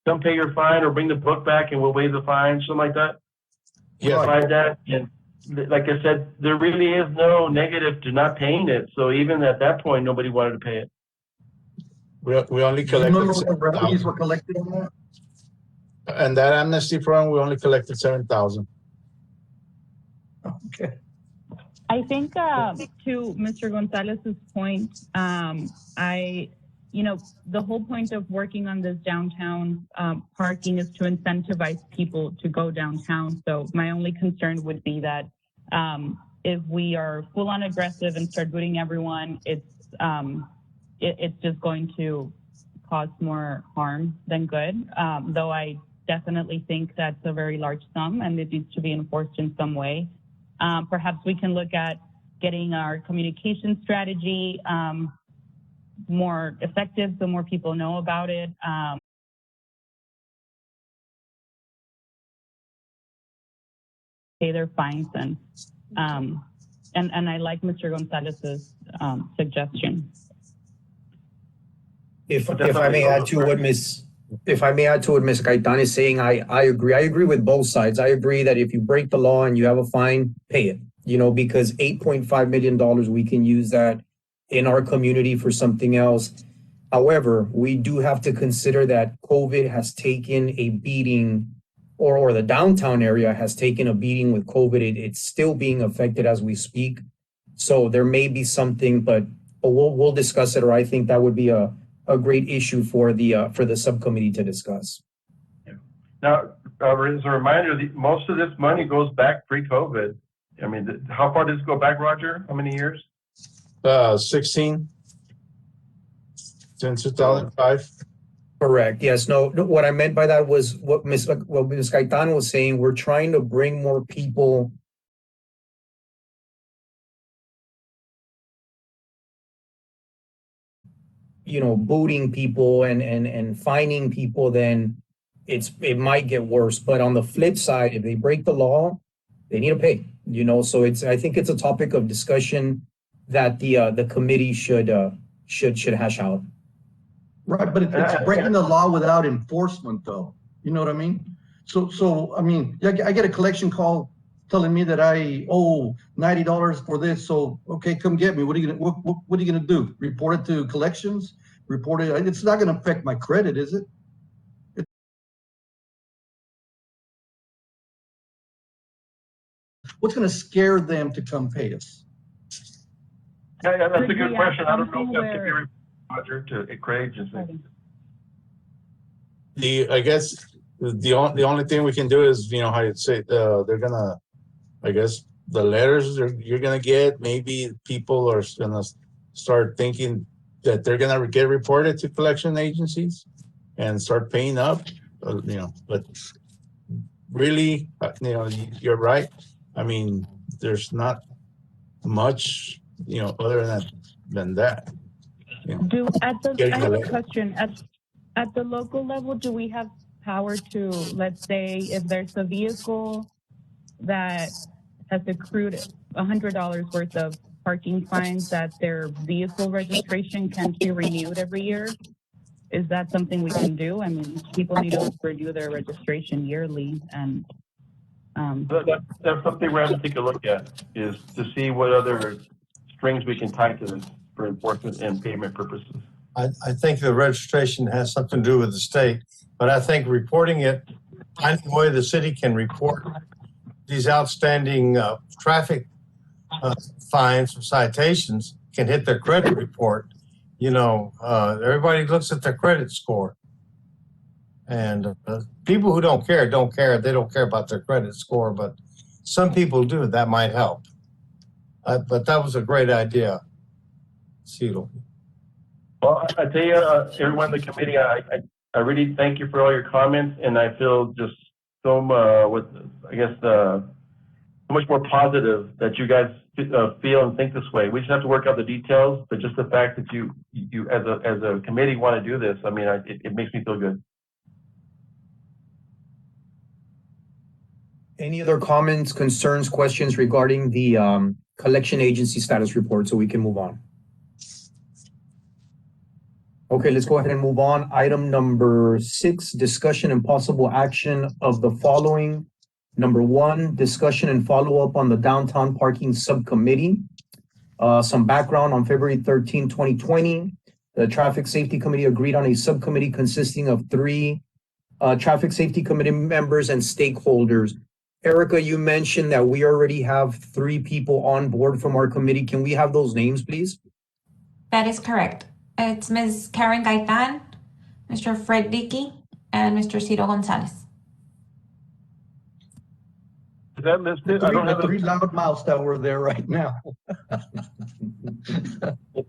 come pay your fine or bring the book back and we'll waive the fine, something like that. Yeah. We tried that, and like I said, there really is no negative to not paying it. So even at that point, nobody wanted to pay it. We only Do you remember collected what the remedies 7,000. were collected on that? And that amnesty program, we only collected 7,000. Okay. I think to Mr. Gonzalez's point, the whole point of working on this downtown parking is to incentivize people to go downtown. So my only concern would be that if we are full on aggressive and start booting everyone, it's just going to cause more harm than good. Though I definitely think that's a very large sum and it needs to be enforced in some way. Perhaps we can look at getting our communication strategy more effective so more people know about it. Pay their fines and I like Mr. Gonzalez's suggestion. If I may add to what Ms. Gaitan is saying, I agree. I agree with both sides. I agree that if you break the law and you have a fine, pay it, because $8.5 million, we can use that in our community for something else. However, we do have to consider that COVID has taken a beating, or the downtown area has taken a beating with COVID. It's still being affected as we speak. So there may be something, but we'll discuss it, or I think that would be a great issue for the subcommittee to discuss. Now, as a reminder, most of this money goes back pre-COVID. I mean, how far does it go back, Roger? How many years? 16 since 2005. Correct. Yes. No, what I meant by that was what Ms. Gaitan was saying. We're trying to bring more people booting people and fining people, then it might get worse. But on the flip side, if they break the law, they need to pay. So I think it's a topic of discussion that the committee should hash out. Right, but it's breaking the law without enforcement, though. You know what I mean? So I mean, I get a collection call telling me that I owe $90 for this. So okay, come get me. What are you gonna do? Report it to collections? Report it? It's not gonna affect my credit, is it? What's gonna scare them to come pay us? Yeah, that's a good question. I don't know if that could be Roger to Craig. I guess the only thing we can do is, how you'd say, they're gonna, I guess, the letters you're gonna get, maybe people are gonna start thinking that they're gonna get reported to collection agencies and start paying up, but really, you're right. I mean, there's not much, other than that. I have a question. At the local level, do we have power to, let's say, if there's a vehicle that has accrued $100 worth of parking fines, that their vehicle registration can't be renewed every year? Is that something we can do? I mean, people need to renew their registration yearly, and that's something we're going to take a look at, is to see what other strings we can tie to this for enforcement and payment purposes. I think the registration has something to do with the state, but I think reporting it, finding a way the city can report these outstanding traffic fines or citations can hit their credit report. Everybody looks at their credit score. And people who don't care. They don't care about their credit score, but some people do. That might help. But that was a great idea, Cito. Well, I tell you, everyone in the committee, I really thank you for all your comments, and I feel just so much more positive that you guys feel and think this way. We just have to work out the details, but just the fact that you as a committee want to do this, I mean, it makes me feel good. Any other comments, concerns, questions regarding the collection agency status report so we can move on? Okay, let's go ahead and move on. Item number 6, discussion and possible action of the following. Number 1, discussion and follow-up on the downtown parking subcommittee. Some background: on February 13, 2020, The Traffic Safety Committee agreed on a subcommittee consisting of 3 Traffic Safety Committee members and stakeholders. Erica, you mentioned that we already have 3 people on board from our committee. Can we have those names, please? That is correct. It's Ms. Karen Gaitan, Mr. Fred Dickey, and Mr. Ciro Gonzalez. Is that listed? I don't have The 3 loud mouths that were there right now.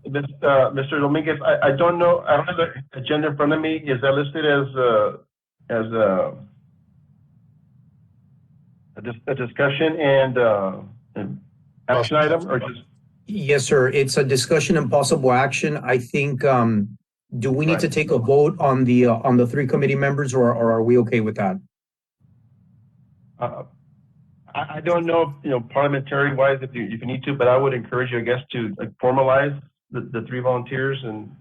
Mr. Dominguez, I don't know, I don't have the agenda in front of me. Is that listed as a discussion and an action item, or just? Yes, sir. It's a discussion and possible action. I think, do we need to Right. take a vote on the 3 committee members, or are we okay with that? I don't know, parliamentary wise, if you need to, but I would encourage you, I guess, to formalize the 3 volunteers and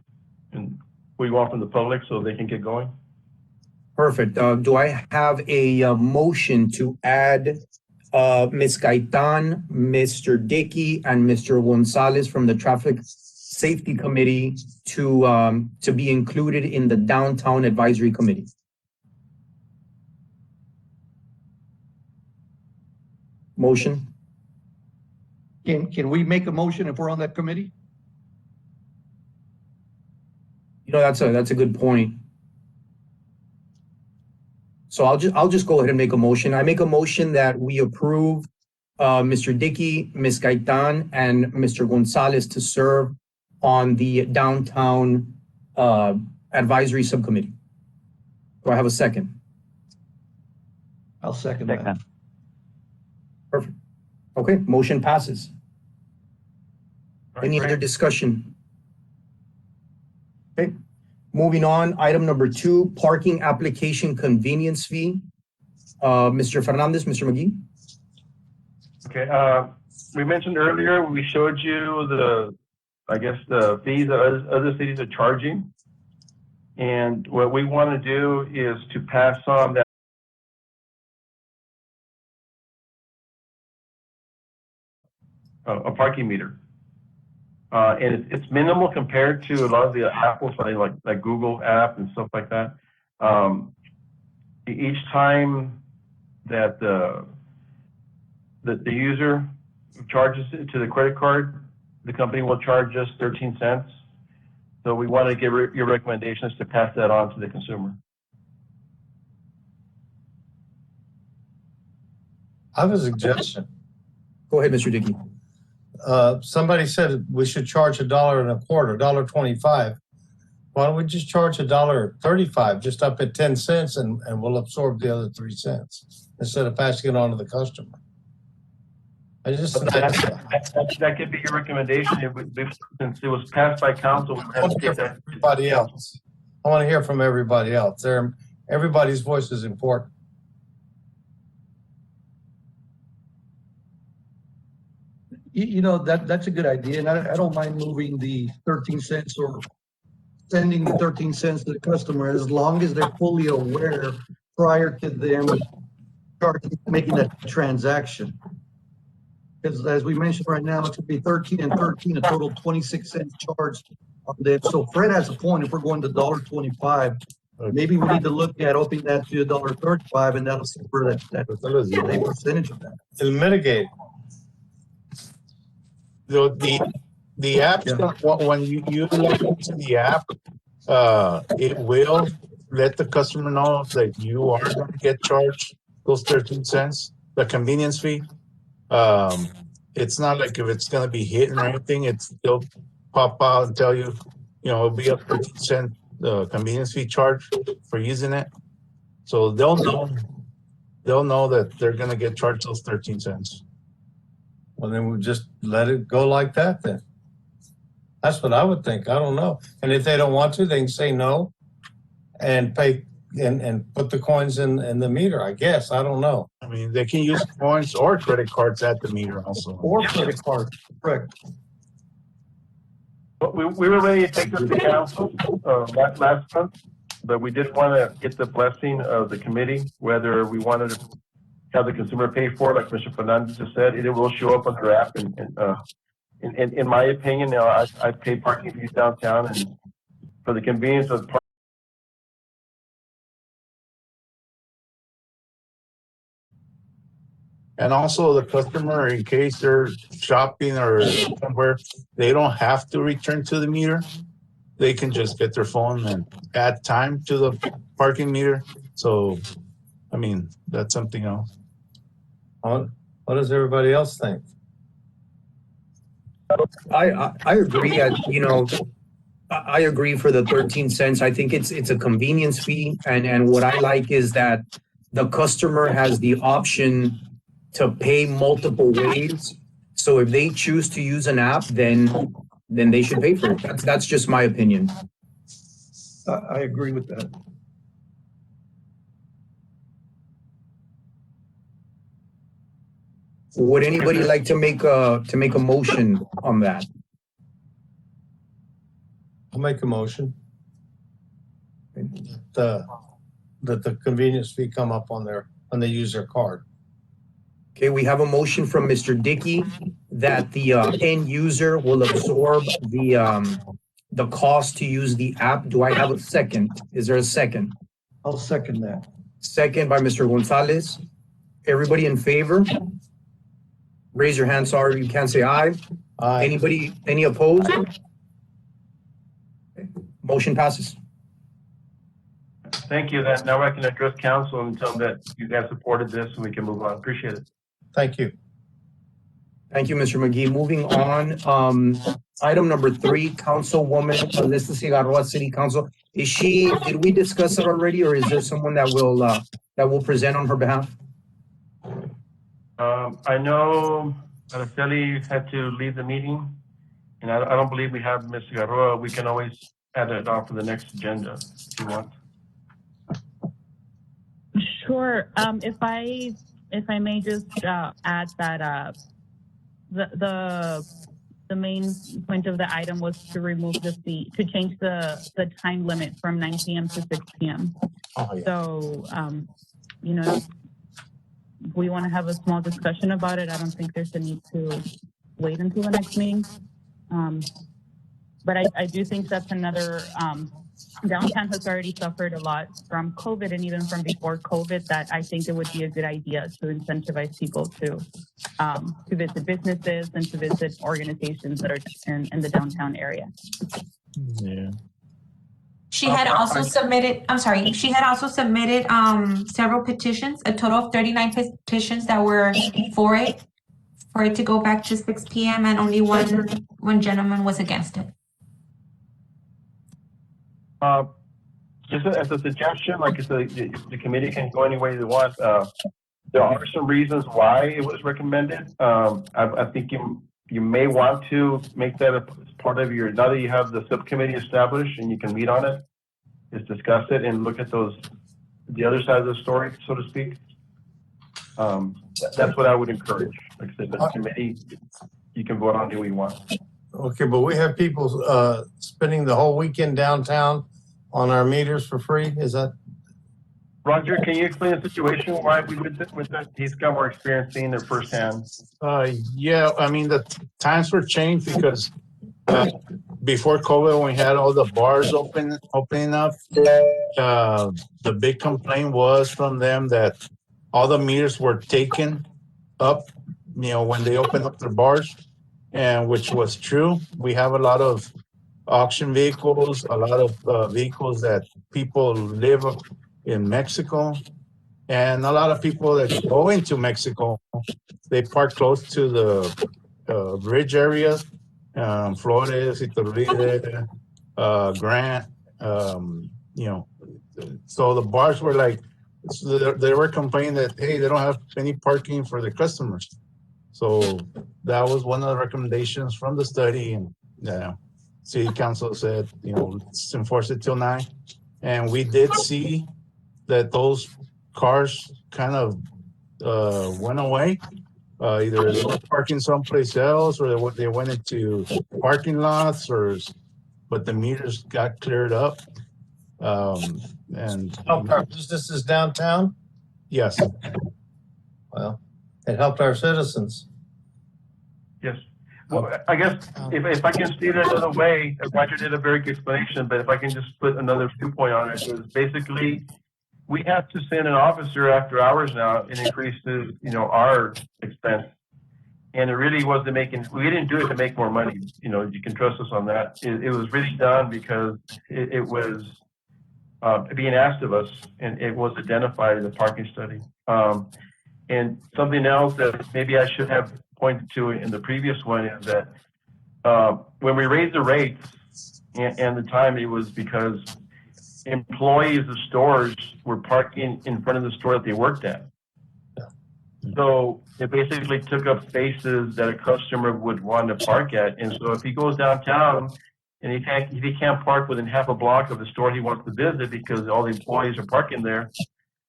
who you want from the public so they can get going. Perfect. Do I have a motion to add Ms. Gaitan, Mr. Dickey, and Mr. Gonzalez from the Traffic Safety Committee to be included in the Downtown Advisory Committee? Motion? Can we make a motion if we're on that committee? That's a good point. So I'll just go ahead and make a motion. I make a motion that we approve Mr. Dickey, Ms. Gaitan, and Mr. Gonzalez to serve on the Downtown Advisory Subcommittee. Do I have a second? I'll second that. Perfect. Okay, motion passes. Any Right. other discussion? Okay, moving on, item number 2, parking application convenience fee. Mr. Fernandez, Mr. McGee? Okay, we mentioned earlier, we showed you the fees that other cities are charging. And what we want to do is to pass on that a parking meter. And it's minimal compared to a lot of the Apple side, like Google app and stuff like that. Each time that the user charges it to the credit card, the company will charge us 13 cents. So we want to give your recommendations to pass that on to the consumer. I have a suggestion. Go ahead, Mr. Dickey. Somebody said we should charge $1.25, $1.25. Why don't we just charge $1.35, just up at 10 cents, and we'll absorb the other 3 cents instead of passing it on to the customer. That could be your recommendation. Since it was passed by council. I want to hear from everybody else. I want to hear from everybody else. Everybody's voice is important. That's a good idea, and I don't mind moving the 13 cents or sending the 13 cents to the customer as long as they're fully aware prior to them making that transaction. Because as we mentioned right now, it's gonna be 13 and 13, a total 26 cents charged on them. So Fred has a point. If we're going to $1.25, maybe we need to look at opening that to $1.35, and that'll cover that percentage of that. It'll mitigate. The app, when you log into the app, it will let the customer know that you are going to get charged those 13 cents, the convenience fee. It's not like if it's going to be hidden or anything, it'll pop out and tell you, it'll be a 13 cent convenience fee charge for using it. So they'll know that they're going to get charged those 13 cents. Well, then we'll just let it go like that then. That's what I would think. I don't know. And if they don't want to, they can say no and pay and put the coins in the meter, I guess. I don't know. I mean, they can use coins or credit cards at the meter also. Or credit card, correct. But we were ready to take this to council last month, but we did want to get the blessing of the committee, whether we wanted to have the consumer pay for it, like Mr. Fernandez just said. It will show up on their app. And in my opinion, now I pay parking fees downtown, and for the convenience of And also the customer, in case they're shopping or somewhere, they don't have to return to the meter. They can just get their phone and add time to the parking meter. So, I mean, that's something else. What does everybody else think? I agree. I agree for the 13 cents. I think it's a convenience fee, and what I like is that the customer has the option to pay multiple ways. So if they choose to use an app, then they should pay for it. That's just my opinion. I agree with that. Would anybody like to make a motion on that? I'll make a motion. That the convenience fee come up on when they use their card. Okay, we have a motion from Mr. Dickey that the end user will absorb the cost to use the app. Do I have a second? Is there a second? I'll second that. Second by Mr. Gonzalez. Everybody in favor? Raise your hand. Sorry, you can't say aye. Aye. Any opposed? Motion passes. Thank you. That now I can address council and tell them that you guys supported this and we can move on. Appreciate it. Thank you. Thank you, Mr. McGee. Moving on, item number 3, Councilwoman Alyssa Cigarroa, City Council. Did we discuss it already, or is there someone that will present on her behalf? I know Araceli had to leave the meeting, and I don't believe we have Ms. Cigarroa. We can always add it on for the next agenda if you want. Sure. If I may just add that the main point of the item was to remove the fee, to change the time limit from 9 p.m. to 6 p.m. Oh, yeah. So, we want to have a small discussion about it. I don't think there's a need to wait until the next meeting. But I do think that's another, downtown has already suffered a lot from COVID and even from before COVID, that I think it would be a good idea to incentivize people to visit businesses and to visit organizations that are in the downtown area. Yeah. She had also submitted, she had also submitted several petitions, a total of 39 petitions that were for it to go back to 6 p.m. and only one gentleman was against it. Just as a suggestion, like if the committee can go any way they want, there are some reasons why it was recommended. I think you may want to make that as part of your, now that you have the subcommittee established and you can meet on it, is discuss it and look at the other side of the story, so to speak. That's what I would encourage. Like I said, the committee, you can vote on who you want. Okay, but we have people spending the whole weekend downtown on our meters for free. Is that? Roger, can you explain the situation why we did this with that? He's got more experience seeing it firsthand. Yeah, I mean, the times were changed because before COVID, when we had all the bars opening up, the big complaint was from them that all the meters were taken up, when they opened up their bars, and which was true. We have a lot of auction vehicles, a lot of vehicles that people live in Mexico, and a lot of people that go into Mexico, they park close to the bridge area, Flores, Iturbide, Grant, so the bars were like, they were complaining that, hey, they don't have any parking for their customers. So that was one of the recommendations from the study, and City Council said, let's enforce it till 9. And we did see that those cars kind of went away. Either they were parking someplace else, or they went into parking lots, but the meters got cleared up. And Helped our businesses downtown? yes. Well, it helped our citizens. Yes. Well, I guess if I can state it another way, Roger did a very good explanation, but if I can just put another viewpoint on it, is basically we have to send an officer after hours now and increases, our expense. And it really wasn't we didn't do it to make more money. You can trust us on that. It was really done because it was being asked of us, and it was identified in the parking study. And something else that maybe I should have pointed to in the previous one is that when we raised the rates and the time, it was because employees of stores were parking in front of the store that they worked at. So it basically took up spaces that a customer would want to park at. And so if he goes downtown and he can't park within half a block of the store he wants to visit because all the employees are parking there,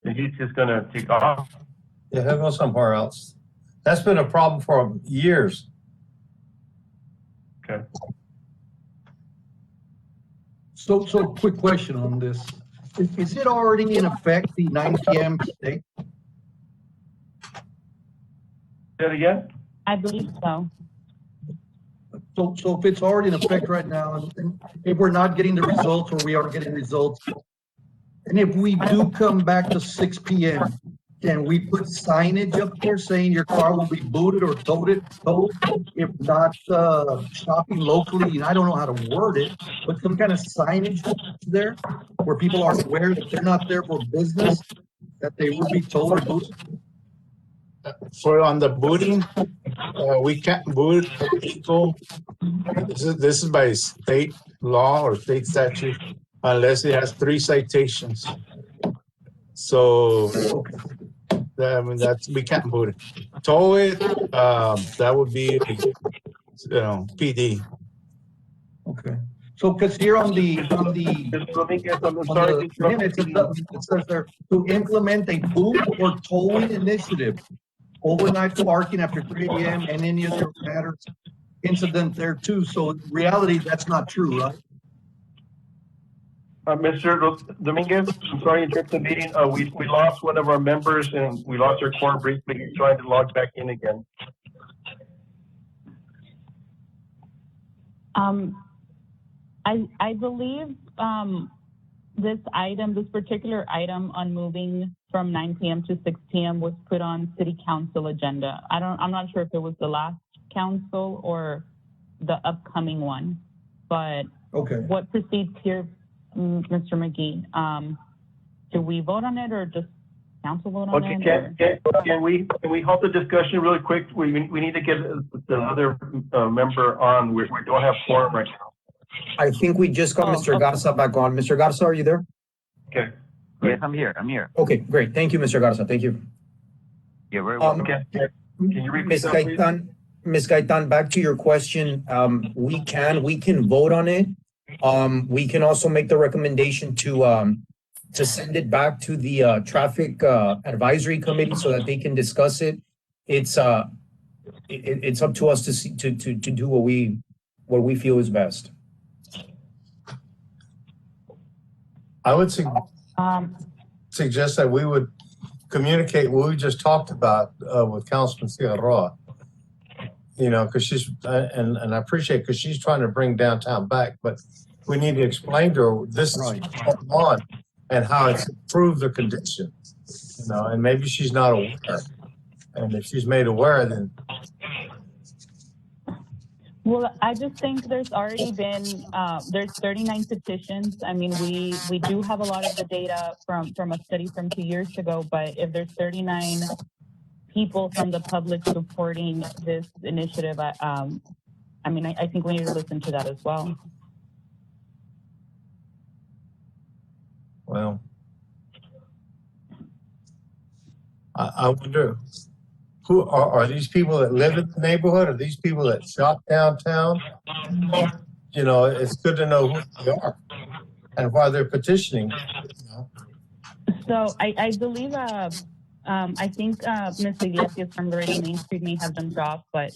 then he's just going to take off. Yeah, he'll go somewhere else. That's been a problem for years. Okay. So quick question on this. Is it already in effect, the 9 p.m. stay? Say it again? I believe so. So if it's already in effect right now, and if we're not getting the results or we are getting results, and if we do come back to 6 p.m., can we put signage up there saying your car will be booted or towed? If not shopping locally, and I don't know how to word it, but some kind of signage there where people are aware that they're not there for business, that they will be towed or booted? For on the booting, we can't boot a vehicle. This is by state law or state statute, unless it has 3 citations. So we can't boot it. Tow it, that would be, PD. Okay. So, because here on the minutes, it says there to implement a boot or towing initiative, overnight parking after 3 a.m. and any other matters incident there too. So in reality, that's not true, right? Mr. Dominguez, I'm sorry to interrupt the meeting. We lost one of our members and we lost our quorum briefly. He's trying to log back in again. I believe this particular item on moving from 9 p.m. to 6 p.m. was put on City Council agenda. I'm not sure if it was the last council or the upcoming one, but okay. What proceeds here, Mr. McGee? Do we vote on it or just council vote on it? Can we halt the discussion really quick? We need to get the other member on. We don't have quorum right now. I think we just got Mr. Garza back on. Mr. Garza, are you there? Okay. Yes, I'm here. Okay, great. Thank you, Mr. Garza. Thank you. You're very welcome. Okay. Can you repeat that, please? Ms. Gaitan, back to your question. We can vote on it. We can also make the recommendation to send it back to the traffic advisory committee so that they can discuss it. It's up to us to do what we feel is best. I would suggest that we would communicate what we just talked about with Councilman Cigarroa. Because she's and I appreciate because she's trying to bring downtown back, but we need to explain to her this is going on and how it's improved the condition. And maybe she's not aware. And if she's made aware, then. Well, I just think there's already been, there's 39 petitions. I mean, we do have a lot of the data from a study from 2 years ago, but if there's 39 people from the public supporting this initiative, I think we need to listen to that as well. Well, I wonder, who are these people that live in the neighborhood? Are these people that shop downtown? It's good to know who they are and why they're petitioning. So I believe, I think Ms. Iglesias from Laredo Main Street may have them dropped, but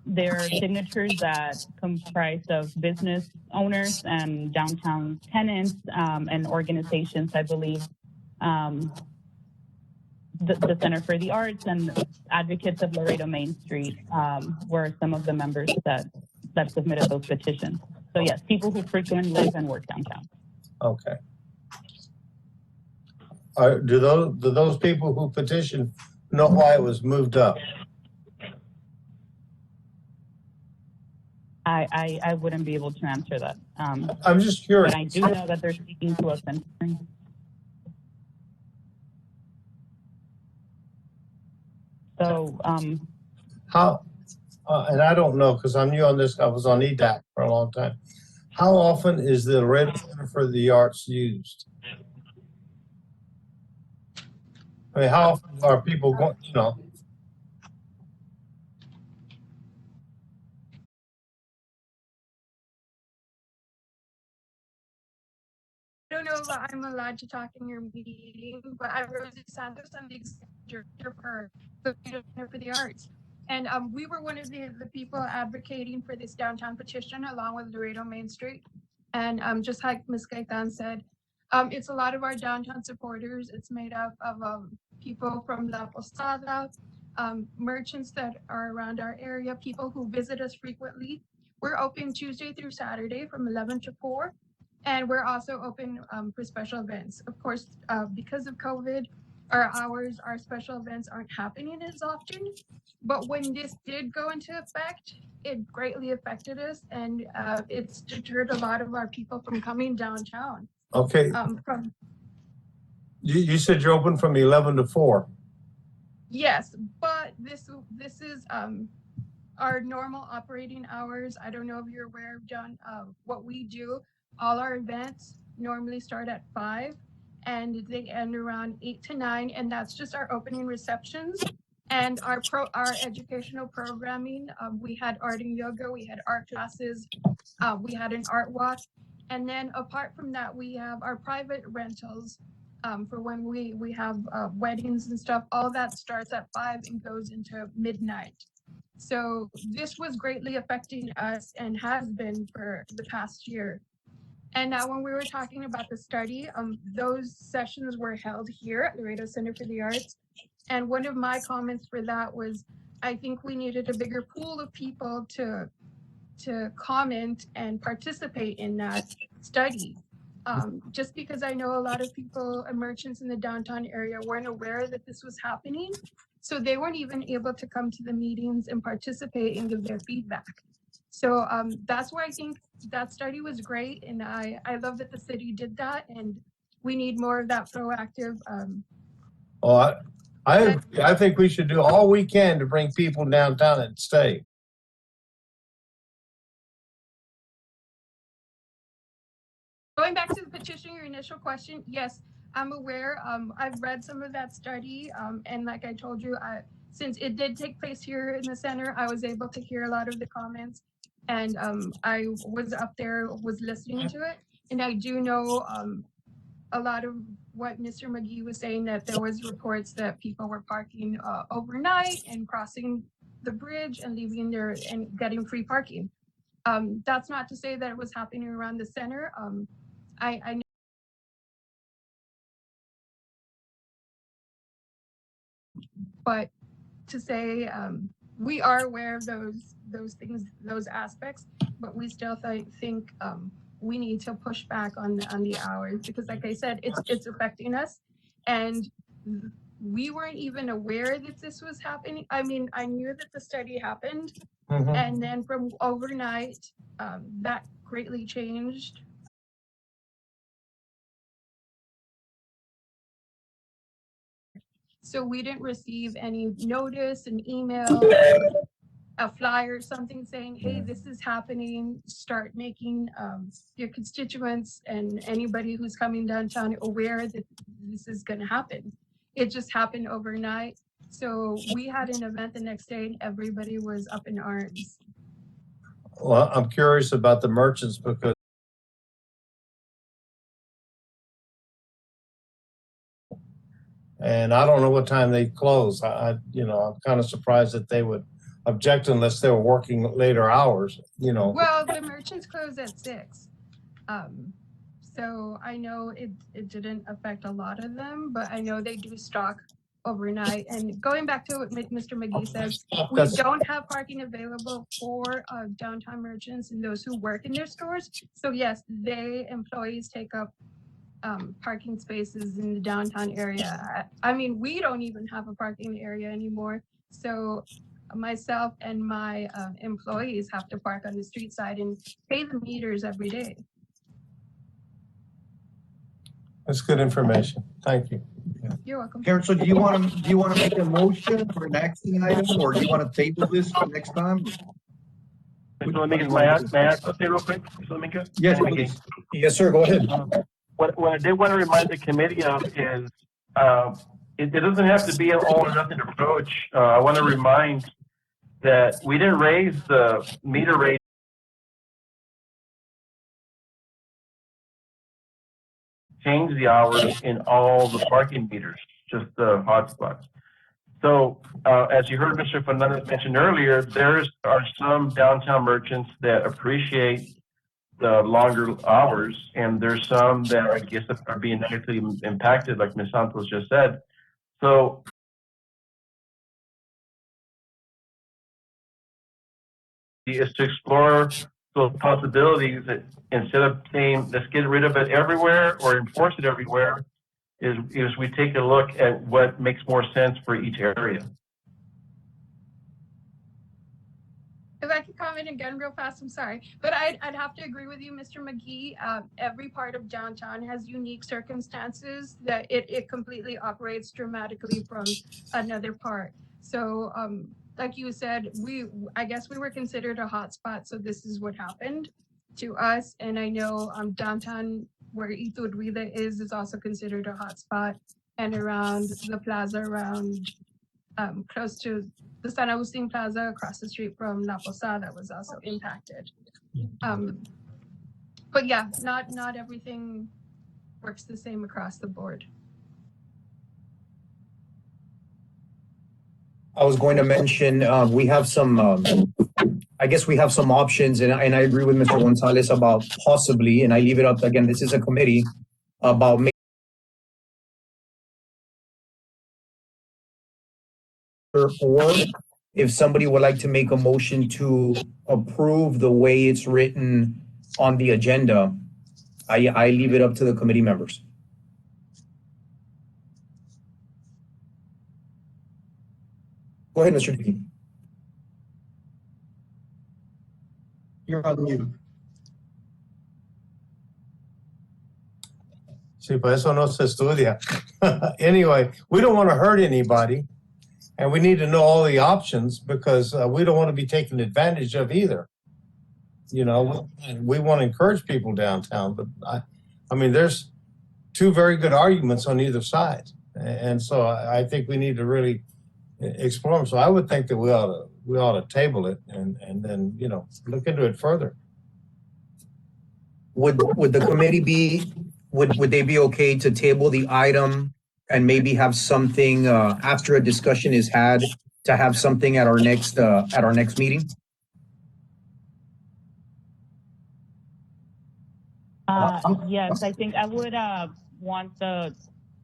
there are signatures that comprise of business owners and downtown tenants and organizations, I believe. the Center for the Arts and Advocates of Laredo Main Street were some of the members that submitted those petitions. So yes, people who frequently live and work downtown. Okay. Do those people who petitioned know why it was moved up? I wouldn't be able to answer that. I'm just curious. But I do know that they're speaking to us and so How, and I don't know, because I'm new on this, I was on EDAC for a long time. How often is the Laredo Center for the Arts used? I mean, how often are people going, you know? I don't know if I'm allowed to talk in your meeting, but I'm Rosie Santos. I'm the executive director for the Center for the Arts. And we were one of the people advocating for this downtown petition along with Laredo Main Street. And just like Ms. Gaitan said, it's a lot of our downtown supporters. It's made up of people from La Posada, merchants that are around our area, people who visit us frequently. We're open Tuesday through Saturday from 11 to 4. And we're also open for special events. Of course, because of COVID, our special events aren't happening as often. But when this did go into effect, it greatly affected us, and it's deterred a lot of our people from coming downtown. Okay. You said you're open from 11 to 4. Yes, but this is our normal operating hours. I don't know if you're aware of, John, what we do. All our events normally start at 5 and they end around 8 to 9, and that's just our opening receptions and our educational programming. We had art and yoga, we had art classes, we had an art walk, and then apart from that, we have our private rentals for when we have weddings and stuff. All that starts at 5 and goes into midnight. So this was greatly affecting us and has been for the past year. And now when we were talking about the study, those sessions were held here at Laredo Center for the Arts. And one of my comments for that was, I think we needed a bigger pool of people to comment and participate in that study. Just because I know a lot of people and merchants in the downtown area weren't aware that this was happening. So they weren't even able to come to the meetings and participate and give their feedback. So that's why I think that study was great, and I love that the city did that, and we need more of that proactive. Well, I think we should do all we can to bring people downtown and stay. Going back to the petition, your initial question, yes, I'm aware. I've read some of that study, and like I told you, since it did take place here in the center, I was able to hear a lot of the comments. And I was up there, was listening to it. And I do know a lot of what Mr. McGee was saying, that there was reports that people were parking overnight and crossing the bridge and leaving there and getting free parking. That's not to say that it was happening around the center. I know. But to say we are aware of those things, those aspects, but we still think we need to push back on the hours, because like I said, it's affecting us, and we weren't even aware that this was happening. I mean, I knew that the study happened, and then from overnight, that greatly changed. So we didn't receive any notice, an email, a flyer, something saying, hey, this is happening. Start making your constituents and anybody who's coming downtown aware that this is going to happen. It just happened overnight. So we had an event the next day and everybody was up in arms. Well, I'm curious about the merchants, because and I don't know what time they close. I'm kind of surprised that they would object unless they were working later hours, Well, the merchants close at 6. So I know it didn't affect a lot of them, but I know they do stock overnight. And going back to what Mr. McGee says, we That's- don't have parking available for downtown merchants and those who work in their stores. So yes, employees take up parking spaces in the downtown area. I mean, we don't even have a parking area anymore. So myself and my employees have to park on the street side and pay the meters every day. That's good information. Thank you. You're welcome. Karen, so do you want to make a motion for an action item, or do you want to table this for next time? Mr. Dominguez, may I ask something real quick, Mr. Dominguez? Yes, Thank please. you. Yes, sir, go ahead. What I did want to remind the committee of is, it doesn't have to be an all or nothing approach. I want to remind that we didn't raise the meter rate. Change the hours in all the parking meters, just the hotspots. So, as you heard Mr. Fernandez mention earlier, there are some downtown merchants that appreciate the longer hours, and there's some that I guess are being negatively impacted, like Ms. Santos just said. So is to explore those possibilities that instead of saying, let's get rid of it everywhere or enforce it everywhere, is we take a look at what makes more sense for each area. If I could comment again real fast, I'm sorry, but I'd have to agree with you, Mr. McGee. Every part of downtown has unique circumstances that it completely operates dramatically from another part. So, like you said, I guess we were considered a hotspot, so this is what happened to us. And I know downtown where Iturbide is also considered a hotspot, and around the plaza around close to the San Agustin Plaza across the street from La Posada was also impacted. But yeah, not everything works the same across the board. I was going to mention, we have some, I guess we have some options, and I agree with Mr. Gonzalez about possibly, and I leave it up, again, this is a committee, about or if somebody would like to make a motion to approve the way it's written on the agenda, I leave it up to the committee members. Go ahead, Mr. Dickey. You're on mute. Sí, por eso no se estudia. Anyway, we don't want to hurt anybody, and we need to know all the options because we don't want to be taken advantage of either. You know, we want to encourage people downtown, but I mean, there's two very good arguments on either side, and so I think we need to really explore them. So I would think that we ought to table it and then look into it further. Would the committee be would they be okay to table the item and maybe have something after a discussion is had to have something at our next meeting? Yes, I think I would want the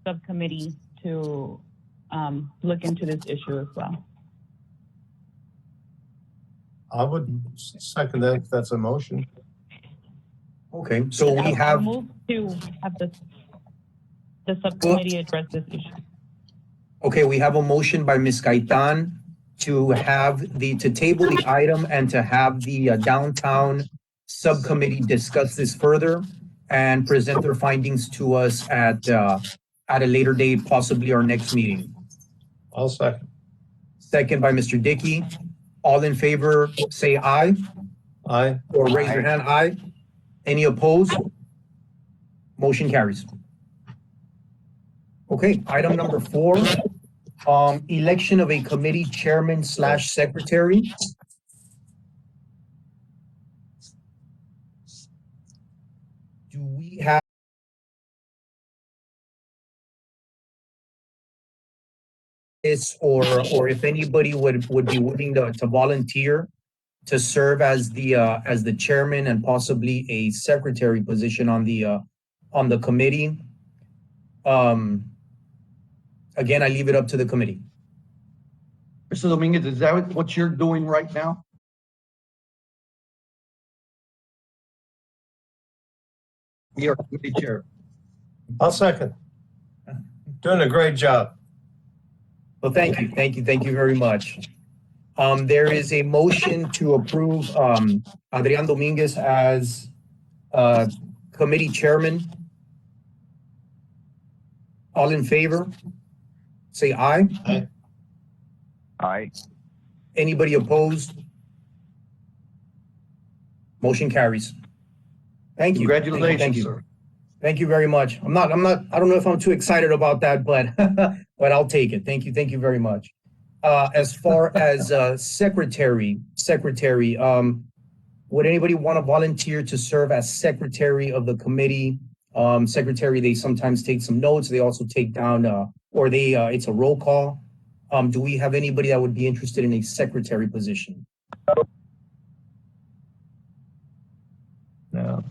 subcommittee to look into this issue as well. I would second that if that's a motion. Okay, so we I'll have. move to have the subcommittee address this issue. Okay, we have a motion by Ms. Gaitan to table the item and to have the downtown subcommittee discuss this further and present their findings to us at a later date, possibly our next meeting. I'll second. Second by Mr. Dickey. All in favor, say aye. Aye. Or raise your hand, aye. Any opposed? Motion carries. Okay, item number 4, election of a committee chairman / secretary. Do we have this, or if anybody would be willing to volunteer to serve as the chairman and possibly a secretary position on the committee? Again, I leave it up to the committee. Mr. Dominguez, is that what you're doing right now? You're committee chair. I'll second. Doing a great job. Well, thank you very much. There is a motion to approve Adrian Dominguez as committee chairman. All in favor? Say aye. Aye. Aye. Anybody opposed? Motion carries. Thank you. Congratulations, Thank you. sir. Thank you very much. I don't know if I'm too excited about that, but but I'll take it. Thank you very much. As far as secretary, would anybody want to volunteer to serve as secretary of the committee? Secretary, they sometimes take some notes. They also take down, it's a roll call. Do we have anybody that would be interested in a secretary position? No.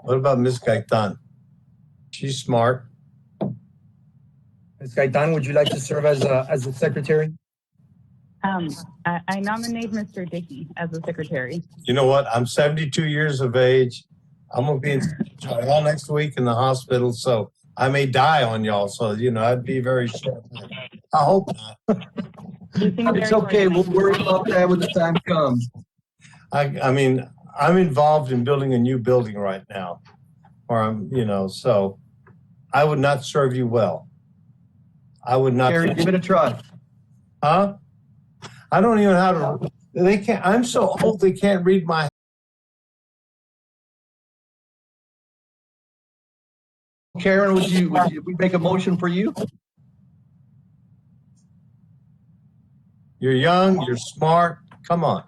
What about Ms. Gaitan? She's smart. Ms. Gaitan, would you like to serve as a secretary? I nominate Mr. Dickey as the secretary. You know what? I'm 72 years of age. I'm going to be in all next week in the hospital, so I may die on y'all. So, I'd be very short. I hope not. It's okay. We'll worry about that when the time comes. I mean, I'm involved in building a new building right now, so I would not serve you well. I would not. Gary, give it a try. Huh? I don't even know how to. They can't. I'm so old they can't read my. Karen, would we make a motion for you? You're young. You're smart. Come on.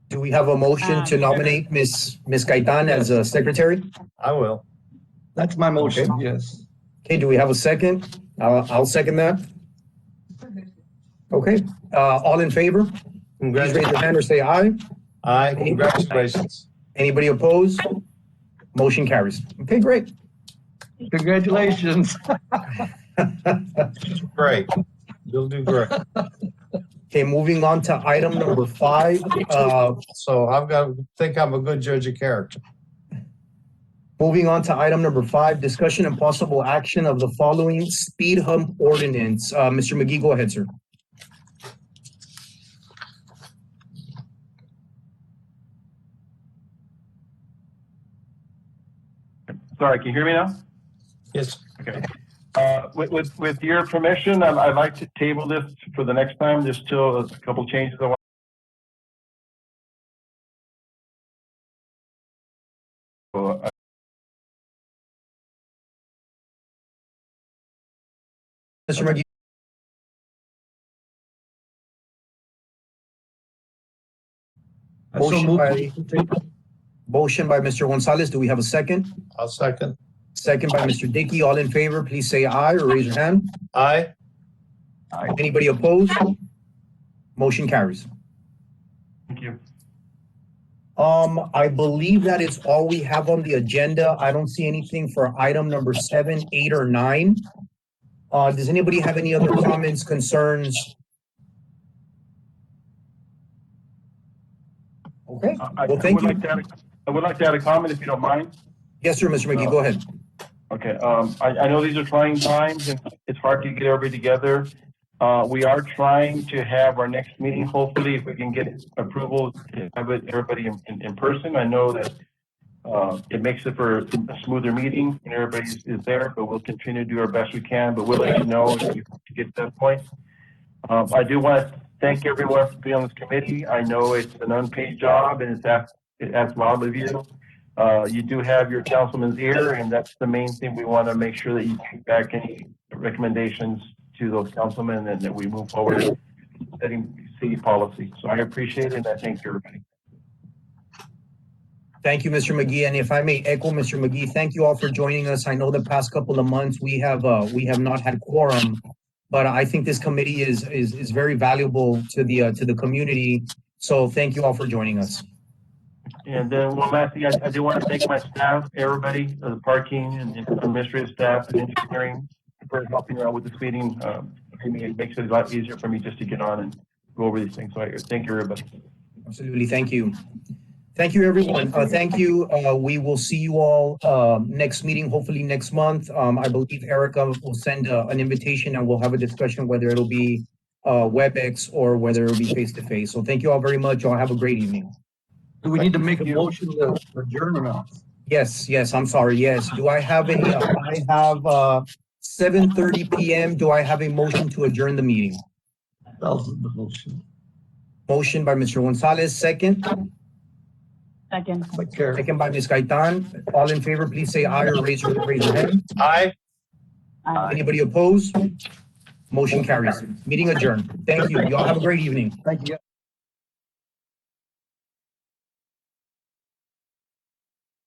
Do we have a motion to nominate Ms. Gaitan as a secretary? I will. That's my motion. Okay. Yes. Okay, do we have a second? I'll second that. Okay, all in favor? Please raise your hand or say aye. Aye. Congratulations. Anybody opposed? Motion carries. Okay, great. Congratulations. Great. You'll do great. Okay, moving on to item number 5. So I've got to think I'm a good judge of character. Moving on to item number 5, discussion and possible action of the following speed hump ordinance. Mr. McGee, go ahead, sir. Sorry, can you hear me now? Yes. Okay. With your permission, I'd like to table this for the next time. There's still a couple changes I want. Mr. McGee. Motion by Mr. Gonzalez. Do we have a second? I'll second. Second by Mr. Dickey. All in favor, please say aye or raise your hand. Aye. Anybody opposed? Motion carries. Thank you. I believe that is all we have on the agenda. I don't see anything for item number 7, 8, or 9. Does anybody have any other comments, concerns? Okay, well, thank you. I would like to add a comment if you don't mind. Yes, sir, Mr. McGee, go ahead. Okay, I know these are trying times and it's hard to get everybody together. We are trying to have our next meeting, hopefully, if we can get approval, to have everybody in person. I know that it makes it for a smoother meeting and everybody is there, but we'll continue to do our best we can, but we'll let you know if we get to that point. I do want to thank everyone for being on this committee. I know it's an unpaid job and it asks a lot of you. You do have your councilman's ear, and that's the main thing. We want to make sure that you take back any recommendations to those councilmen and that we move forward setting city policy. So I appreciate it and I thank everybody. Thank you, Mr. McGee. And if I may echo Mr. McGee, thank you all for joining us. I know the past couple of months we have not had quorum, but I think this committee is very valuable to the community. So thank you all for joining us. And then one last thing, I do want to thank my staff, everybody, the parking and administrative staff and engineering for helping out with this meeting. It makes it a lot easier for me just to get on and go over these things. So I thank you, everybody. Absolutely. Thank you. Thank you, everyone. Thank you. We will see you all next meeting, hopefully next month. I believe Erica will send an invitation and we'll have a discussion whether it'll be WebEx or whether it'll be face-to-face. So thank you all very much. Y'all have a great evening. Do we need to make a motion to adjourn or not? Yes, I'm sorry. Yes. Do I have I have 7:30 p.m. Do I have a motion to adjourn the meeting? Motion. Motion by Mr. Gonzalez, second. Second. Second by Ms. Gaitan. All in favor, please say aye or raise your hand. Aye. Anybody opposed? Motion carries. Meeting adjourned. Thank you. Y'all have a great evening. Thank you.